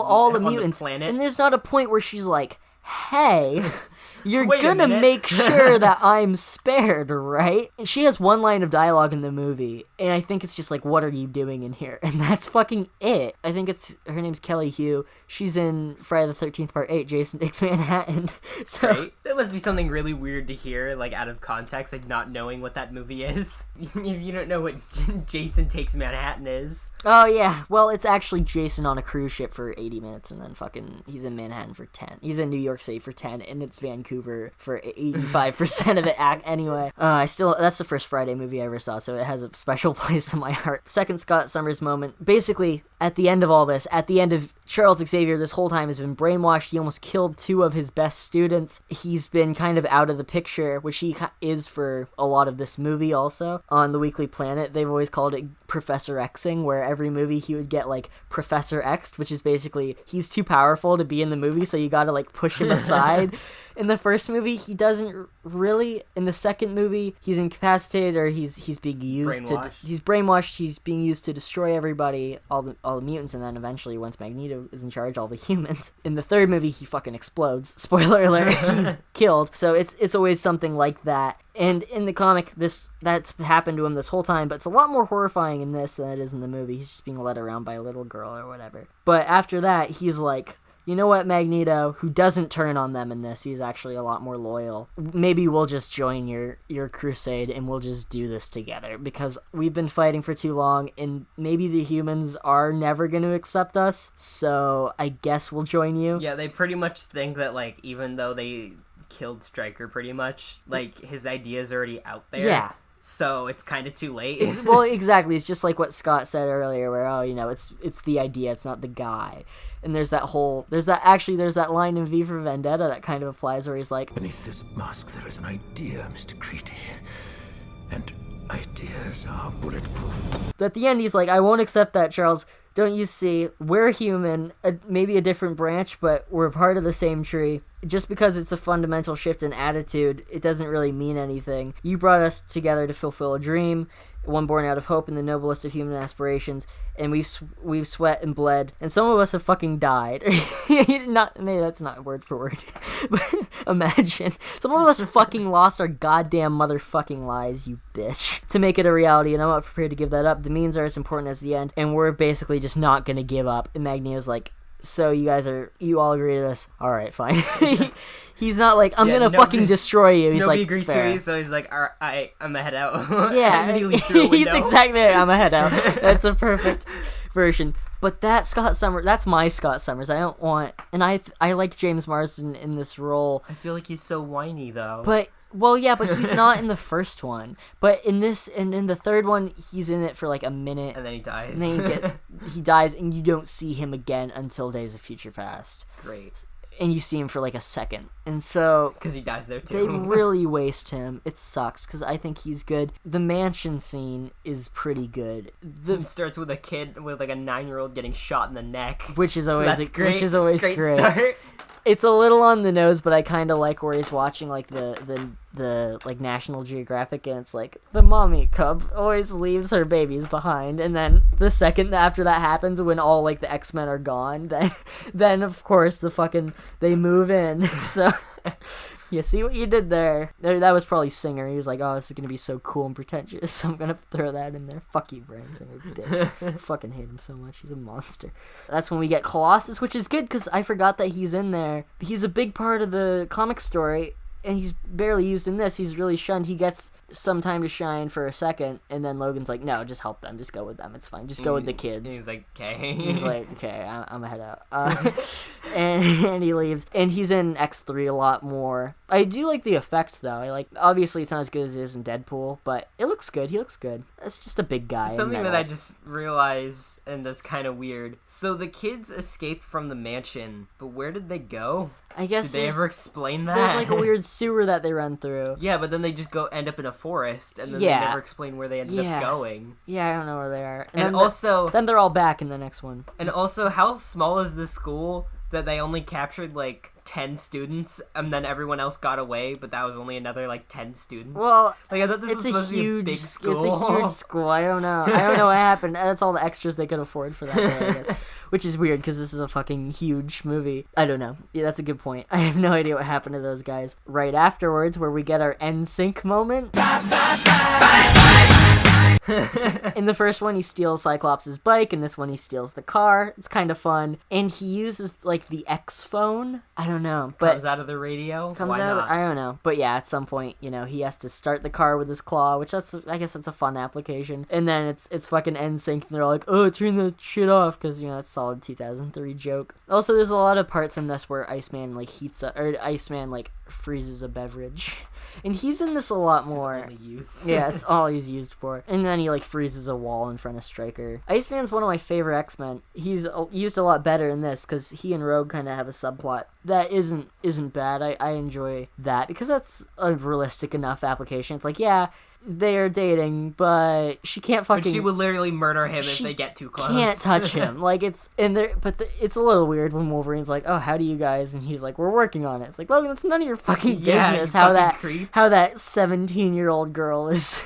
all the mutants, the planet. And there's not a point where she's like, "Hey." You're gonna make sure that I'm spared, right? And she has one line of dialogue in the movie, and I think it's just like, what are you doing in here? And that's fucking it. I think her name's Kelly Hu. She's in Friday the 13th Part 8, Jason Takes Manhattan. So right? That must be something really weird to hear, like, out of context, like, not knowing what that movie is. If you don't know what Jason Takes Manhattan is. Oh, yeah. Well, it's actually Jason on a cruise ship for 80 minutes, and then fucking he's in Manhattan for 10. He's in New York City for 10, and it's Vancouver for 85% of it anyway. That's the first Friday movie I ever saw, so it has a special place in my heart. Second Scott Summers moment. Basically, at the end of all this, at the end of Charles Xavier this whole time has been brainwashed. He almost killed 2 of his best students. He's been kind of out of the picture, which he is for a lot of this movie also. On the Weekly Planet, they've always called it Professor Xing, where every movie he would get like Professor X, which is basically he's too powerful to be in the movie, so you gotta like push him aside. In the first movie, he doesn't really. In the second movie, he's incapacitated, or he's being used he's brainwashed. He's being used to destroy everybody, all the mutants, and then eventually, once Magneto is in charge, all the humans. In the third movie, he fucking explodes. Spoiler alert, he's killed. So it's always something like that. And in the comic, that's happened to him this whole time, but it's a lot more horrifying in this than it is in the movie. He's just being led around by a little girl or whatever. But after that, he's like, you know what, Magneto, who doesn't turn on them in this, he's actually a lot more loyal. Maybe we'll just join your crusade and we'll just do this together because we've been fighting for too long and maybe the humans are never going to accept us, so I guess we'll join you. Yeah, they pretty much think that, like, even though they killed Stryker pretty much, like, his idea's already out there. Yeah. So it's kind of too late. Well, exactly. It's just like what Scott said earlier, where it's the idea, it's not the guy. And there's that line in V for Vendetta that kind of applies, where he's like, beneath this mask there is an idea, Mr. Creedy, and ideas are bulletproof. At the end, he's like, I won't accept that, Charles. Don't you see? We're human, maybe a different branch, but we're part of the same tree. Just because it's a fundamental shift in attitude, it doesn't really mean anything. You brought us together to fulfill a dream, one born out of hope and the noblest of human aspirations, and we've sweat and bled, and some of us have fucking died. Maybe that's not word for word, but imagine. Some of us fucking lost our goddamn motherfucking lives, you bitch, to make it a reality, and I'm not prepared to give that up. The means are as important as the end, and we're basically just not gonna give up. And Magneto's like, so you all agree to this? All right, fine. He's not like, I'm gonna fucking destroy you. He's like, agrees fair. to it, so he's like, all right, I'm gonna head out. Yeah, he's exactly it. I'm gonna head out. That's a perfect version. But that's my Scott Summers. I don't want, and I like James Marsden in this role. I feel like he's so whiny though. But he's not in the first one. But in this, and in the third one, he's in it for like a minute, and then he dies. And then he dies, and you don't see him again until Days of Future Past. Great. And you see him for like a second, and so because he dies there too. They really waste him. It sucks because I think he's good. The mansion scene is pretty good. It starts with a kid with like a 9-year-old getting shot in the neck, which is always great. Which is always great. Start. It's a little on the nose, but I kind of like where he's watching like the like National Geographic, and it's like the mommy cub always leaves her babies behind, and then the second after that happens, when all like the X-Men are gone, then of course they move in. So you see what you did there. That was probably Singer. He was like, oh, this is gonna be so cool and pretentious, so I'm gonna throw that in there. Fuck you, Bryan Singer. I fucking hate him so much. He's a monster. That's when we get Colossus, which is good because I forgot that he's in there. He's a big part of the comic story, and he's barely used in this. He's really shunned. He gets some time to shine for a second, and then Logan's like, no, just help them. Just go with them. It's fine. Just go with the kids. And he's like, okay. He's like, okay, I'm gonna head out. And he leaves. And he's in X3 a lot more. I do like the effect, though. Obviously, it's not as good as it is in Deadpool, but it looks good. He looks good. It's just a big guy. Something that I just realized, and that's kind of weird. So the kids escaped from the mansion, but where did they go? I guess did they ever explain that? There's like a weird sewer that they run through. Yeah, but then they just end up in a forest, and then they never explain where they ended up going. Yeah, I don't know where they are. And also... then they're all back in the next one. And also, how small is this school that they only captured, 10 students, and then everyone else got away, but that was only another, 10 students? Well, I thought this was supposed to be a big school. It's a huge school. I don't know what happened. That's all the extras they could afford for that day, I guess. Which is weird, because this is a fucking huge movie. I don't know. Yeah, that's a good point. I have no idea what happened to those guys. Right afterwards, where we get our NSYNC moment. In the first one, he steals Cyclops' bike. In this one, he steals the car. It's kind of fun. And he uses, the X phone. I don't know. But comes out of the radio? Why not? I don't know. But yeah, at some point, he has to start the car with his claw, which I guess that's a fun application. And then it's fucking NSYNC, and they're like, oh, turn the shit off, because, it's a solid 2003 joke. Also, there's a lot of parts in this where Iceman, Iceman, freezes a beverage. And he's in this a lot more. Yeah, it's all he's used for. And then he freezes a wall in front of Stryker. Iceman's one of my favorite X-Men. He's used a lot better in this because he and Rogue kind of have a subplot that isn't bad. I enjoy that because that's a realistic enough application. It's like, yeah, they are dating, but she can't fucking... But she would literally murder him if they get too close. Can't touch him. It's in there, but it's a little weird when Wolverine's like, "Oh, how do you guys?" And he's like, "We're working on it." It's like, Logan, it's none of your fucking business how that 17-year-old girl is.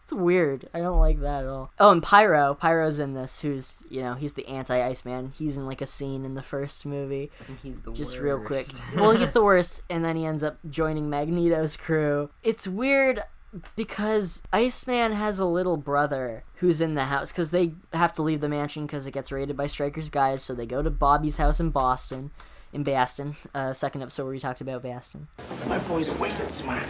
It's weird. I don't like that at all. Oh, and Pyro's in this, who's, he's the anti-Iceman. He's in a scene in the first movie. And he's the worst. Just real quick. Well, he's the worst, and then he ends up joining Magneto's crew. It's weird because Iceman has a little brother who's in the house, because they have to leave the mansion because it gets raided by Stryker's guys, so they go to Bobby's house in Bastion, second episode where we talked about Bastion. My boy's wicked smart.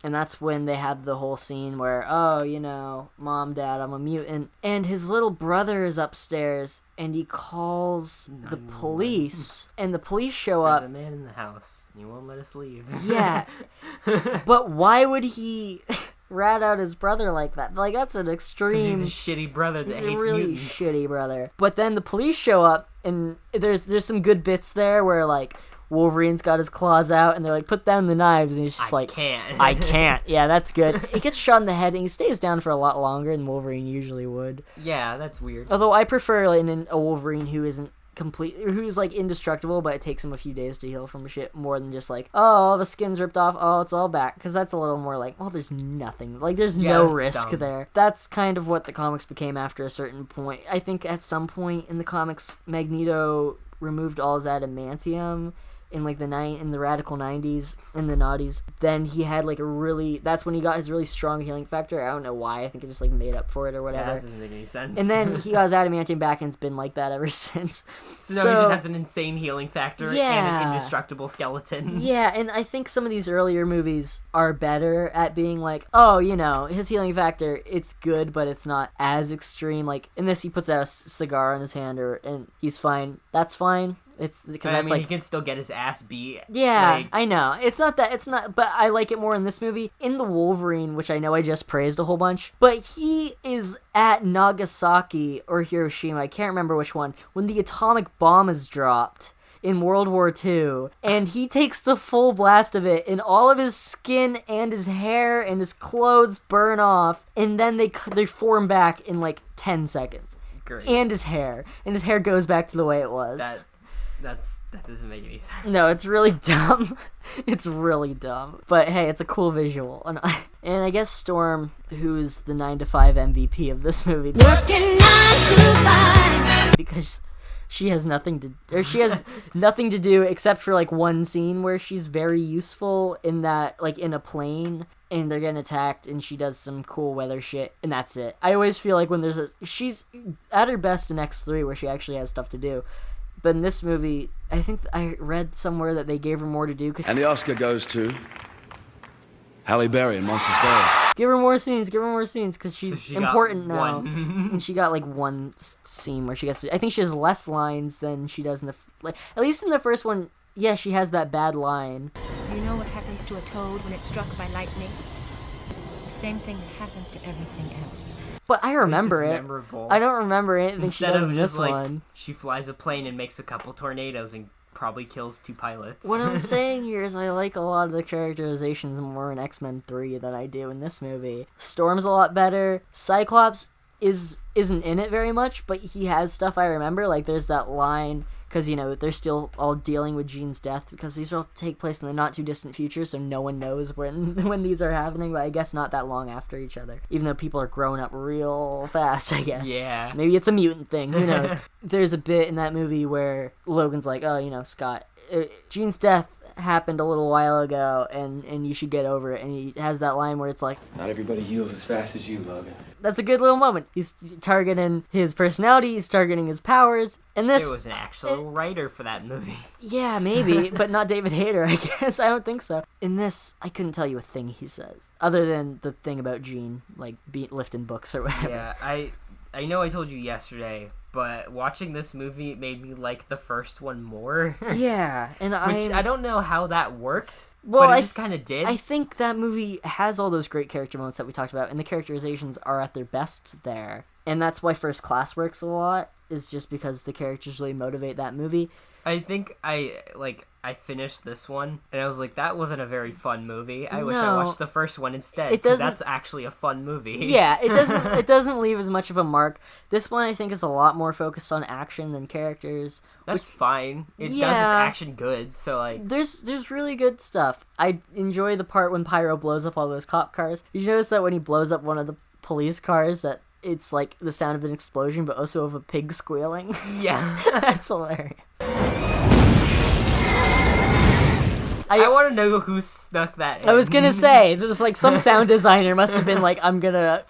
And that's when they have the whole scene where, oh, Mom, Dad, I'm a mutant. And his little brother is upstairs, and he calls the police. And the police show up. There's a man in the house, and he won't let us leave. Yeah. But why would he rat out his brother like that? That's an extreme... He's a shitty brother that hates mutants. He's a really shitty brother. But then the police show up, and there's some good bits there where, Wolverine's got his claws out, and they're like, put down the knives, and he's just I can't. Yeah, that's good. He gets shot in the head, and he stays down for a lot longer than Wolverine usually would. Yeah, that's weird. Although I prefer a Wolverine who isn't who's indestructible, but it takes him a few days to heal from shit, more than just oh, all the skin's ripped off, oh, it's all back, because that's a little more well, there's nothing, there's no risk there. That's kind of what the comics became after a certain point. I think at some point in the comics, Magneto removed all his adamantium in in the radical 90s, in the noughties. Then he had that's when he got his really strong healing factor. I don't know why. I think it just made up for it or whatever. Yeah, that doesn't make any sense. And then he got his adamantium back, and it's been like that ever since. So now he just has an insane healing factor and an indestructible skeleton. Yeah, and I think some of these earlier movies are better at being oh, his healing factor, it's good, but it's not as extreme. In this, he puts out a cigar in his hand, and he's fine. That's fine. It's because he can still get his ass beat. Yeah, I know. It's not, but I like it more in this movie. In the Wolverine, which I know I just praised a whole bunch, but he is at Nagasaki or Hiroshima, I can't remember which one, when the atomic bomb is dropped in World War II, and he takes the full blast of it, and all of his skin and his hair and his clothes burn off, and then they form back in 10 seconds. Great. And his hair goes back to the way it was. That doesn't make any sense. No, it's really dumb. It's really dumb. But hey, it's a cool visual. And I guess Storm, who's the 9 to 5 MVP of this movie. Working 9 to 5! Because she has nothing to do except for like one scene where she's very useful in that, like in a plane and they're getting attacked and she does some cool weather shit and that's it. I always feel like when she's at her best in X3 where she actually has stuff to do. But in this movie, I think I read somewhere that they gave her more to do. And the Oscar goes to Halle Berry in Monsters Ball. Give her more scenes, because she's important now. One. And she got like one scene where she gets to, I think she has less lines than she does in the, like, at least in the first one, yeah, she has that bad line. Do you know what happens to a toad when it's struck by lightning? The same thing that happens to everything else. But I remember it. Memorable. I don't remember anything she does in this one. She flies a plane and makes a couple tornadoes and probably kills 2 pilots. What I'm saying here is I like a lot of the characterizations more in X-Men 3 than I do in this movie. Storm's a lot better. Cyclops isn't in it very much, but he has stuff I remember. Like there's that line, because, you know, they're still all dealing with Jean's death, because these all take place in the not too distant future, so no one knows when these are happening, but I guess not that long after each other. Even though people are growing up real fast, I guess. Yeah. Maybe it's a mutant thing, who knows. There's a bit in that movie where Logan's like, oh, you know, Scott, Jean's death happened a little while ago, and you should get over it, and he has that line where it's like, not everybody heals as fast as you, Logan. That's a good little moment. He's targeting his personality, he's targeting his powers, and this... There was an actual writer for that movie. Yeah, maybe, but not David Hayter, I guess. I don't think so. In this, I couldn't tell you a thing he says, other than the thing about Jean, like, lifting books or whatever. Yeah, I know I told you yesterday, but watching this movie made me like the first one more. Yeah, and I don't know how that worked, well, but it just kind of did. I think that movie has all those great character moments that we talked about, and the characterizations are at their best there. And that's why First Class works a lot, is just because the characters really motivate that movie. I think I finished this one, and I was like, that wasn't a very fun movie. I wish I watched the first one instead, because that's actually a fun movie. Yeah, it doesn't leave as much of a mark. This one, I think, is a lot more focused on action than characters. That's fine. It does its action good, so, like... There's really good stuff. I enjoy the part when Pyro blows up all those cop cars. Did you notice that when he blows up one of the police cars, that it's like the sound of an explosion, but also of a pig squealing? Yeah. That's hilarious. I want to know who snuck that in. I was gonna say, there's like some sound designer must have been like, I'm gonna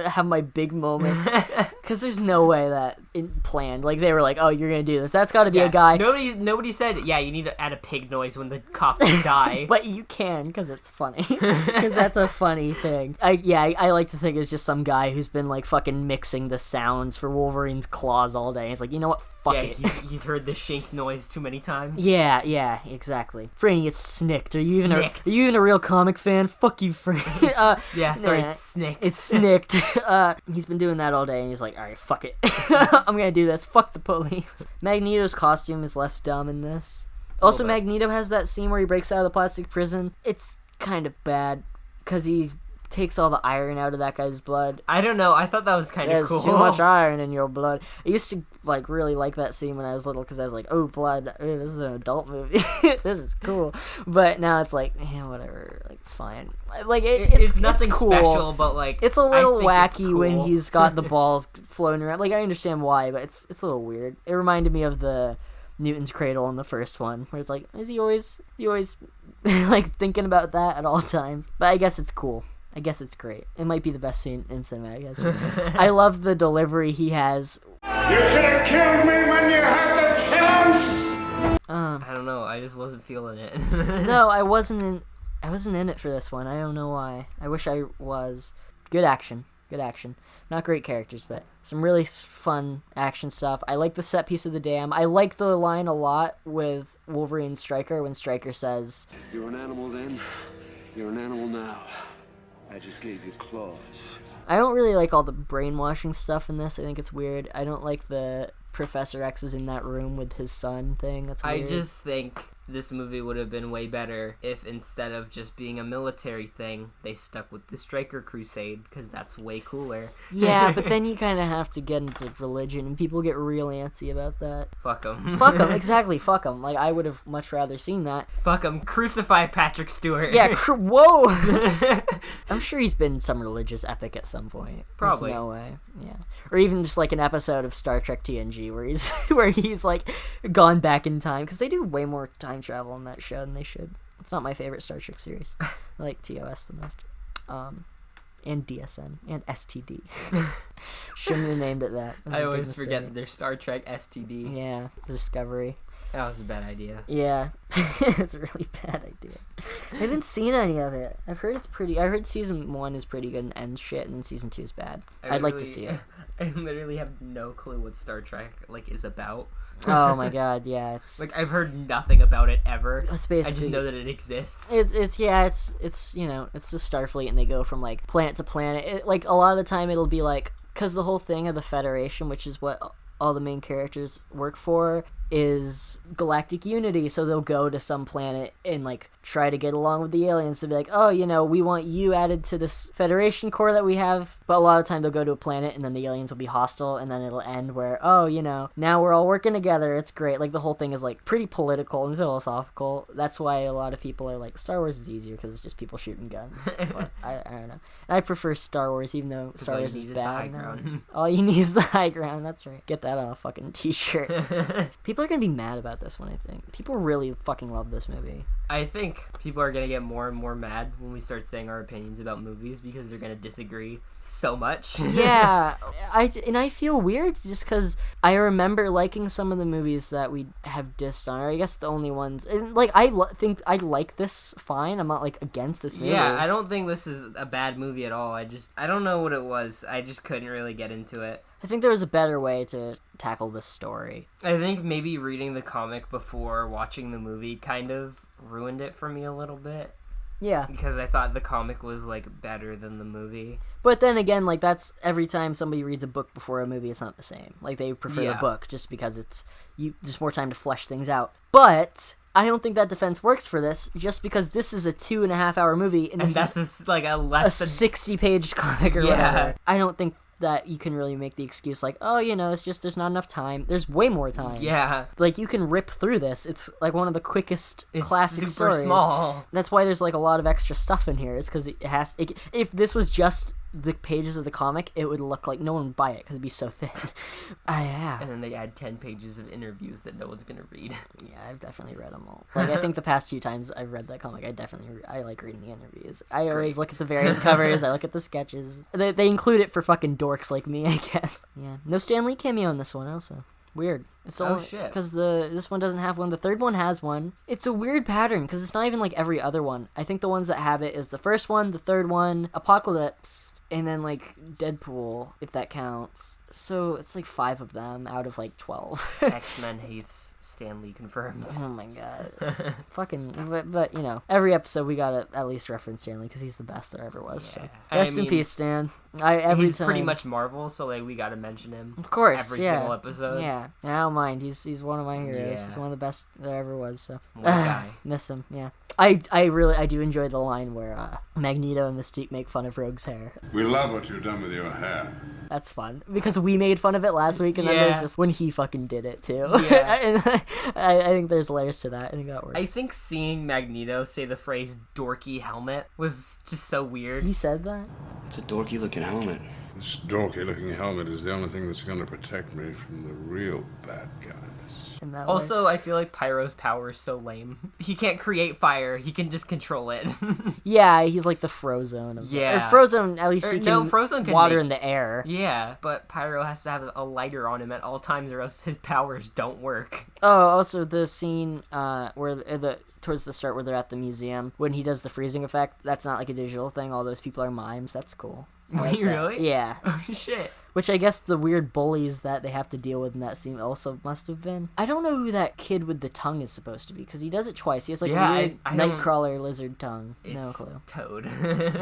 have my big moment, because there's no way that it planned. Like they were like, oh, you're gonna do this. That's got to be a guy. Nobody said, yeah, you need to add a pig noise when the cops die. But you can, because it's funny. Because that's a funny thing. I like to think it's just some guy who's been like fucking mixing the sounds for Wolverine's claws all day. He's like, you know what? Fuck it. He's heard the shink noise too many times. Yeah, exactly. Franny, it's snicked. Are you even a real comic fan? Fuck you, Franny. It's snicked. It's snicked. He's been doing that all day, and he's like, alright, fuck it. I'm gonna do this. Fuck the police. Magneto's costume is less dumb in this. Also, Magneto has that scene where he breaks out of the plastic prison. It's kind of bad, because he takes all the iron out of that guy's blood. I don't know. I thought that was kind of cool. There's too much iron in your blood. I used to like really like that scene when I was little, because I was like, oh, blood. Oh, this is an adult movie. This is cool. But now it's like, yeah, whatever. Like, it's fine. Like it's nothing cool. Special, but like it's a little wacky when he's got the balls floating around. Like I understand why, but it's a little weird. It reminded me of the Newton's Cradle in the first one, where it's like, is he always like thinking about that at all times? But I guess it's cool. I guess it's great. It might be the best scene in cinema, I guess. I love the delivery he has. You should have killed me when you had the chance! I don't know. I just wasn't feeling it. No, I wasn't in it for this one. I don't know why. I wish I was. Good action. Not great characters, but some really fun action stuff. I like the set piece of the dam. I like the line a lot with Wolverine and Stryker when Stryker says, "You're an animal then. You're an animal now. I just gave you claws." I don't really like all the brainwashing stuff in this. I think it's weird. I don't like the Professor X is in that room with his son thing. That's weird. I just think this movie would have been way better if instead of just being a military thing, they stuck with the Striker Crusade, because that's way cooler. Yeah, but then you kind of have to get into religion, and people get real antsy about that. Fuck them. Fuck them, exactly, fuck them. Like, I would have much rather seen that. Fuck them, crucify Patrick Stewart. Yeah, whoa! I'm sure he's been some religious epic at some point. Probably. There's no way. Yeah. Or even just like an episode of Star Trek TNG where he's like gone back in time, because they do way more time travel in that show than they should. It's not my favorite Star Trek series. I like TOS the most. And DSN and STD. Shouldn't have named it that. I always forget that there's Star Trek STD. Yeah, Discovery. That was a bad idea. Yeah, it's a really bad idea. I haven't seen any of it. I've heard it's pretty. I heard season 1 is pretty good and ends shit, and season 2 is bad. I'd like to see it. I literally have no clue what Star Trek is about. Oh my god, yeah, it's I've heard nothing about it ever. It's basically, I just know that it exists. It's it's the Starfleet, and they go from like planet to planet. A lot of the time it'll be like, because the whole thing of the Federation, which is what all the main characters work for, is galactic unity. So they'll go to some planet and like try to get along with the aliens to be like, oh, we want you added to this Federation core that we have. But a lot of the time they'll go to a planet and then the aliens will be hostile, and then it'll end where, oh, now we're all working together. It's great. Like, the whole thing is like pretty political and philosophical. That's why a lot of people are like, Star Wars is easier because it's just people shooting guns. But I don't know. I prefer Star Wars, even though Star Wars is bad. All you need is the high ground. That's right. Get that on a fucking t-shirt. People are gonna be mad about this one, I think. People really fucking love this movie. I think people are gonna get more and more mad when we start saying our opinions about movies, because they're gonna disagree so much. Yeah, I feel weird just because I remember liking some of the movies that we have dissed on, or I guess the only ones. And like, think I like this fine. I'm not like against this movie. Yeah, I don't think this is a bad movie at all. I don't know what it was. I just couldn't really get into it. I think there was a better way to tackle this story. I think maybe reading the comic before watching the movie kind of ruined it for me a little bit. Yeah. Because I thought the comic was like better than the movie. But then again, like, that's every time somebody reads a book before a movie, it's not the same. Like, they prefer the book just because there's more time to flesh things out. But I don't think that defense works for this, just because this is a 2.5-hour movie, and that's a less than 60-page comic or whatever. I don't think that you can really make the excuse like, oh, it's just there's not enough time. There's way more time. Yeah. Like, you can rip through this. It's like one of the quickest classic super stories. Small. That's why there's like a lot of extra stuff in here, is because if this was just the pages of the comic, it would look like no one would buy it because it'd be so thin. Yeah. And then they add 10 pages of interviews that no one's gonna read. Yeah, I've definitely read them all. Like, I think the past 2 times I've read that comic, I like reading the interviews. I always look at the variant covers, I look at the sketches. They include it for fucking dorks like me, I guess. Yeah. No Stan Lee cameo in this one also. Weird. It's all shit. Because this one doesn't have one. The third one has one. It's a weird pattern because it's not even like every other one. I think the ones that have it is the first one, the third one, Apocalypse, and then like Deadpool, if that counts. So it's like 5 of them out of like 12. X-Men hates Stan Lee confirmed. Oh my god. Fucking, but every episode we gotta at least reference Stan Lee because he's the best there ever was. Yeah. So rest in peace, Stan. He's pretty much Marvel, so like we gotta mention him. Of course, every single episode. Yeah, I don't mind. He's one of my heroes. Yeah. He's one of the best there ever was. So guy. Miss him. Yeah, I do enjoy the line where Magneto and Mystique make fun of Rogue's hair. We love what you've done with your hair. That's fun because we made fun of it last week, and then there's this when he fucking did it too. Yeah. And I think there's layers to that. I think that works. I think seeing Magneto say the phrase "dorky helmet" was just so weird. He said that? It's a dorky looking helmet. This dorky-looking helmet is the only thing that's going to protect me from the real bad guys. Also, I feel like Pyro's power is so lame. He can't create fire. He can just control it. Yeah, he's like the Frozone. Or Frozone, at least he can Frozone can water in the air. Yeah, but Pyro has to have a lighter on him at all times or else his powers don't work. Oh, also the scene where towards the start where they're at the museum, when he does the freezing effect, that's not like a digital thing. All those people are mimes. That's cool. Wait, really? Yeah. Oh, shit. Which I guess the weird bullies that they have to deal with in that scene also must have been. I don't know who that kid with the tongue is supposed to be, because he does it twice. He has like weird Nightcrawler lizard tongue. No clue. Toad.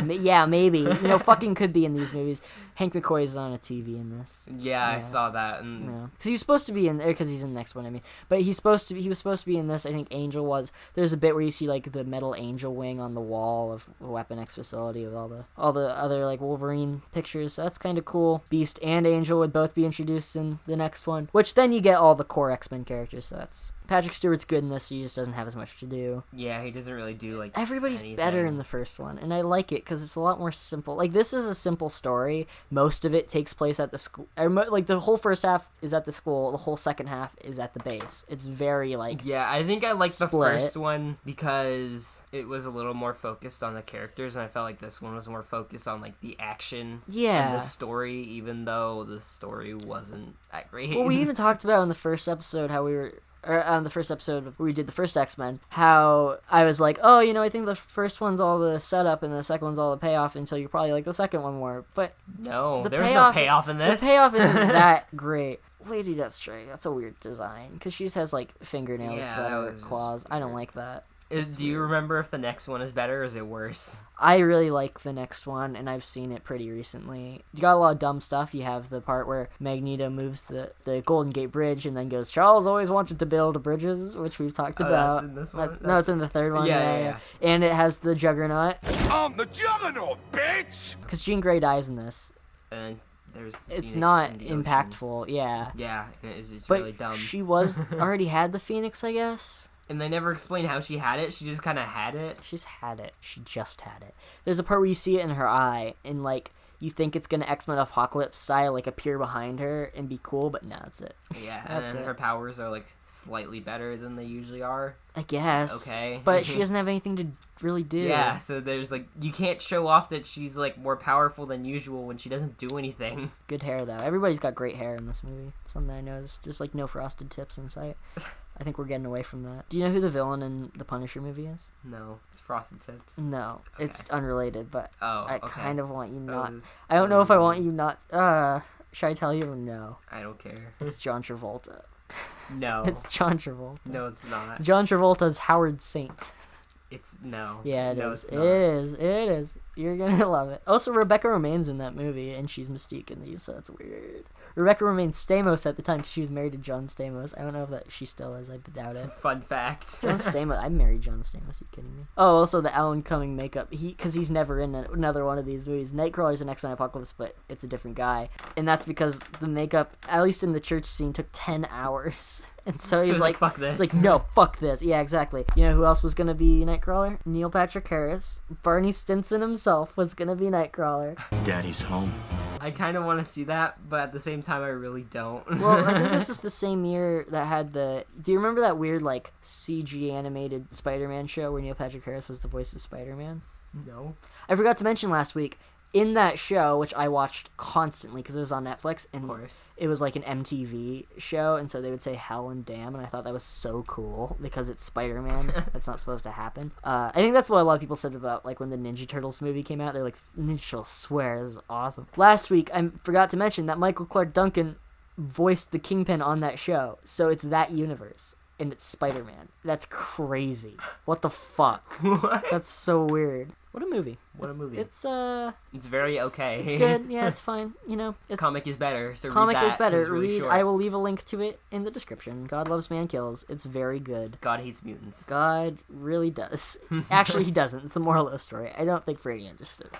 Yeah, maybe. Fucking could be in these movies. Hank McCoy is on a TV in this. Yeah, I saw that. Because he was supposed to be in there, because he's in the next one, I mean. But he was supposed to be in this, I think Angel was. There's a bit where you see like the metal angel wing on the wall of Weapon X facility with all the other like Wolverine pictures, so that's kind of cool. Beast and Angel would both be introduced in the next one, which then you get all the core X-Men characters, so that's... Patrick Stewart's good in this, so he just doesn't have as much to do. Yeah, he doesn't really do, like, everybody's anything. better in the first one, and I like it, because it's a lot more simple. Like, this is a simple story. Most of it takes place at the school. Like, the whole first half is at the school, the whole second half is at the base. It's very, like, yeah, I think I like the split. first one because it was a little more focused on the characters, and I felt like this one was more focused on, like, the action and the story, even though the story wasn't that great. Well, we even talked about in the first episode how we were... or on the first episode where we did the first X-Men, how I was like, oh, I think the first one's all the setup and the second one's all the payoff until you probably like the second one more. But no, there's no payoff in this. The payoff isn't that great. Lady Deathstrike, that's a weird design, because she just has like fingernails or claws. I don't like that. Do you remember if the next one is better or is it worse? I really like the next one, and I've seen it pretty recently. You got a lot of dumb stuff. You have the part where Magneto moves the Golden Gate Bridge and then goes, Charles always wanted to build bridges, which we've talked about. That's in this one? No, it's in the third one. Yeah. And it has the Juggernaut. I'm the Juggernaut, bitch! Because Jean Grey dies in this. And there's it's Phoenix not in the impactful, ocean. yeah. Yeah, it's but really dumb. She already had the Phoenix, I guess. And they never explain how she had it. She just kind of had it. She's had it. She just had it. There's a part where you see it in her eye, and like you think it's gonna X-Men Apocalypse style, like appear behind her and be cool, but no, that's it. Yeah, and then her powers are like slightly better than they usually are. I guess. Okay. But she doesn't have anything to really do. Yeah, so there's like you can't show off that she's like more powerful than usual when she doesn't do anything. Good hair though. Everybody's got great hair in this movie. It's something I noticed. Just like no frosted tips in sight. I think we're getting away from that. Do you know who the villain in the Punisher movie is? No, it's Frosted Tips. No, it's unrelated, but I kind of want you not. I don't know if I want you not. Should I tell you or no? I don't care. It's John Travolta. No. It's John Travolta. No, it's not. John Travolta's Howard Saint. It's no. Yeah, it no, is. It's not. It is. You're gonna love it. Also, Rebecca Romijn's in that movie, and she's Mystique in these, so that's weird. Rebecca Romijn Stamos at the time, because she was married to John Stamos. I don't know if she still is. I doubt it. Fun fact. John Stamos. I married John Stamos. Are you kidding me? Oh, also the Alan Cumming makeup. Because he's never in another one of these movies. Nightcrawler's an X-Men Apocalypse, but it's a different guy, and that's because the makeup, at least in the church scene, took 10 hours. And so he's like, fuck this. He's like, no, fuck this. Yeah, exactly. You know who else was gonna be Nightcrawler? Neil Patrick Harris. Barney Stinson himself was gonna be Nightcrawler. Daddy's home. I kind of want to see that, but at the same time, I really don't. Well, I think this is the same year that had the... Do you remember that weird, like, CG animated Spider-Man show where Neil Patrick Harris was the voice of Spider-Man? No. I forgot to mention last week, in that show, which I watched constantly because it was on Netflix, and it was like an MTV show, and so they would say hell and damn, and I thought that was so cool because it's Spider-Man. That's not supposed to happen. I think that's what a lot of people said about like when the Ninja Turtles movie came out. They're like, Ninja Turtles swear, this is awesome. Last week, I forgot to mention that Michael Clark Duncan voiced the Kingpin on that show, so it's that universe. And it's Spider-Man. That's crazy. What the fuck? What? That's so weird. What a movie. What a movie. It's very okay. It's good. Yeah, it's fine. You know, it's comic is better. So comic read that, is better. it's really short. I will leave a link to it in the description. God loves, man kills. It's very good. God hates mutants. God really does. Actually, he doesn't. It's the moral of the story. I don't think Brady understood.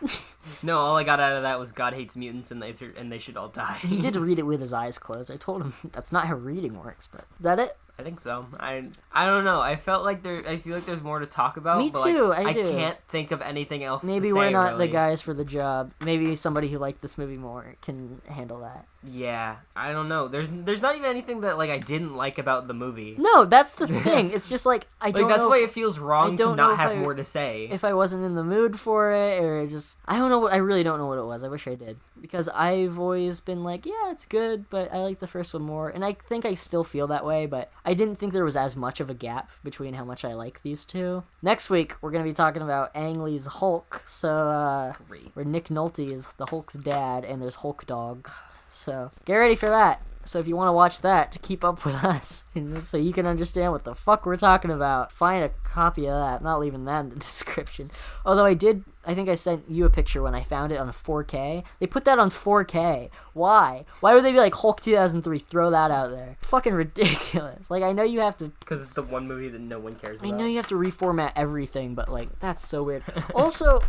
No, all I got out of that was God hates mutants and they should all die. He did read it with his eyes closed. I told him that's not how reading works. But is that it? I think so. I don't know. I feel like there's more to talk about. Me but too. Like, I do. I can't think of anything else. Maybe to we're say, not really. the guys for the job. Maybe somebody who liked this movie more can handle that. Yeah, I don't know. There's not even anything that like I didn't like about the movie. No, that's the thing. It's just like I don't. That's know why it feels wrong to not have more to say. If I wasn't in the mood for it, or just I don't know. I really don't know what it was. I wish I did. because I've always been like, yeah, it's good, but I like the first one more, and I think I still feel that way, but I didn't think there was as much of a gap between how much I like these two. Next week, we're going to be talking about Ang Lee's Hulk, so, where Nick Nolte is the Hulk's dad, and there's Hulk dogs, so get ready for that. So if you want to watch that to keep up with us, and so you can understand what the fuck we're talking about, find a copy of that. I'm not leaving that in the description. Although I think I sent you a picture when I found it on 4K. They put that on 4K. Why? Why would they be like, Hulk 2003, throw that out there? Fucking ridiculous. Like, I know you have to... Because it's the one movie that no one cares about. I know you have to reformat everything, but, like, that's so weird. Also...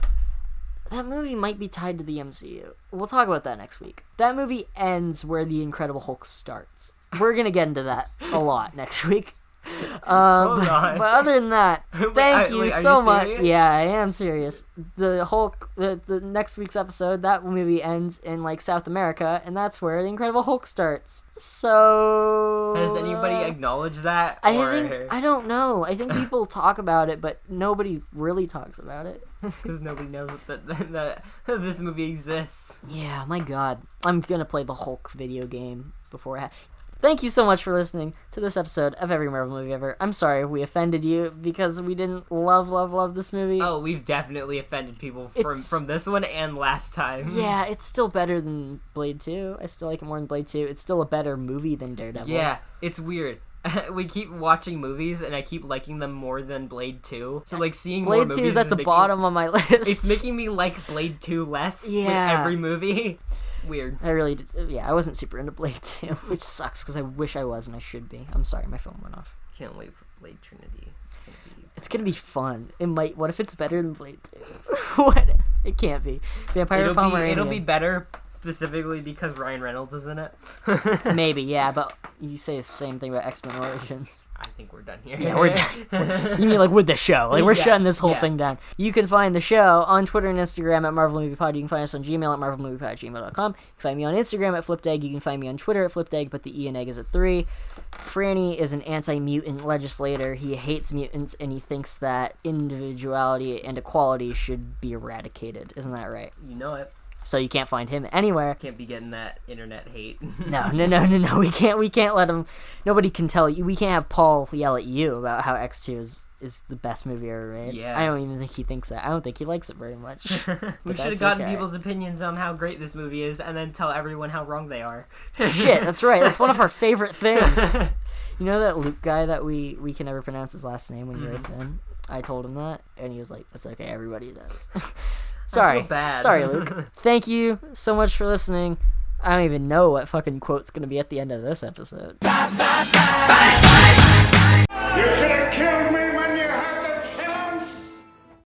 that movie might be tied to the MCU. We'll talk about that next week. That movie ends where the Incredible Hulk starts. We're going to get into that a lot next week. But other than that, thank you so much. Yeah, I am serious. The Hulk, the next week's episode, that movie ends in like South America, and that's where the Incredible Hulk starts. So has anybody acknowledged that? I don't know. I think people talk about it, but nobody really talks about it because nobody knows that this movie exists. Yeah, my God, I'm gonna play the Hulk video game before. Thank you so much for listening to this episode of Every Marvel Movie Ever. I'm sorry if we offended you because we didn't love this movie. Oh, we've definitely offended people from this one and last time. Yeah, it's still better than Blade 2. I still like it more than Blade 2. It's still a better movie than Daredevil. Yeah, it's weird. We keep watching movies and I keep liking them more than Blade 2. So like seeing Blade more movies 2 is at the bottom of my list. It's making me like Blade 2 less with every movie. Weird. I wasn't super into Blade 2, which sucks because I wish I was and I should be. I'm sorry, my phone went off. Can't wait for Blade Trinity. It's gonna be fun. What if it's better than Blade 2? What? It can't be. Vampire Pomeranian. It'll be better specifically because Ryan Reynolds is in it. Maybe, yeah, but you say the same thing about X-Men Origins. I think we're done here. Yeah, we're done. You mean like with the show? Like we're shutting this whole thing down. You can find the show on Twitter and Instagram at Marvel Movie Pod. You can find us on Gmail at marvelmoviepod@gmail.com. You can find me on Instagram at FlippedEgg. You can find me on Twitter at FlippedEgg, but the E and egg is at 3. Franny is an anti-mutant legislator. He hates mutants and he thinks that individuality and equality should be eradicated. Isn't that right? You know it. So you can't find him anywhere. Can't be getting that internet hate. No. We can't let him. Nobody can tell you. We can't have Paul yell at you about how X2 is the best movie ever made. Yeah. I don't even think he thinks that. I don't think he likes it very much. We should have gotten people's opinions on how great this movie is and then tell everyone how wrong they are. Shit, that's right. That's one of our favorite things. You know that Luke guy that we can never pronounce his last name when he writes in? I told him that, and he was like, that's okay, everybody does. Sorry. I feel bad. Sorry, Luke. Thank you so much for listening. I don't even know what fucking quote's gonna be at the end of this episode. You should have killed me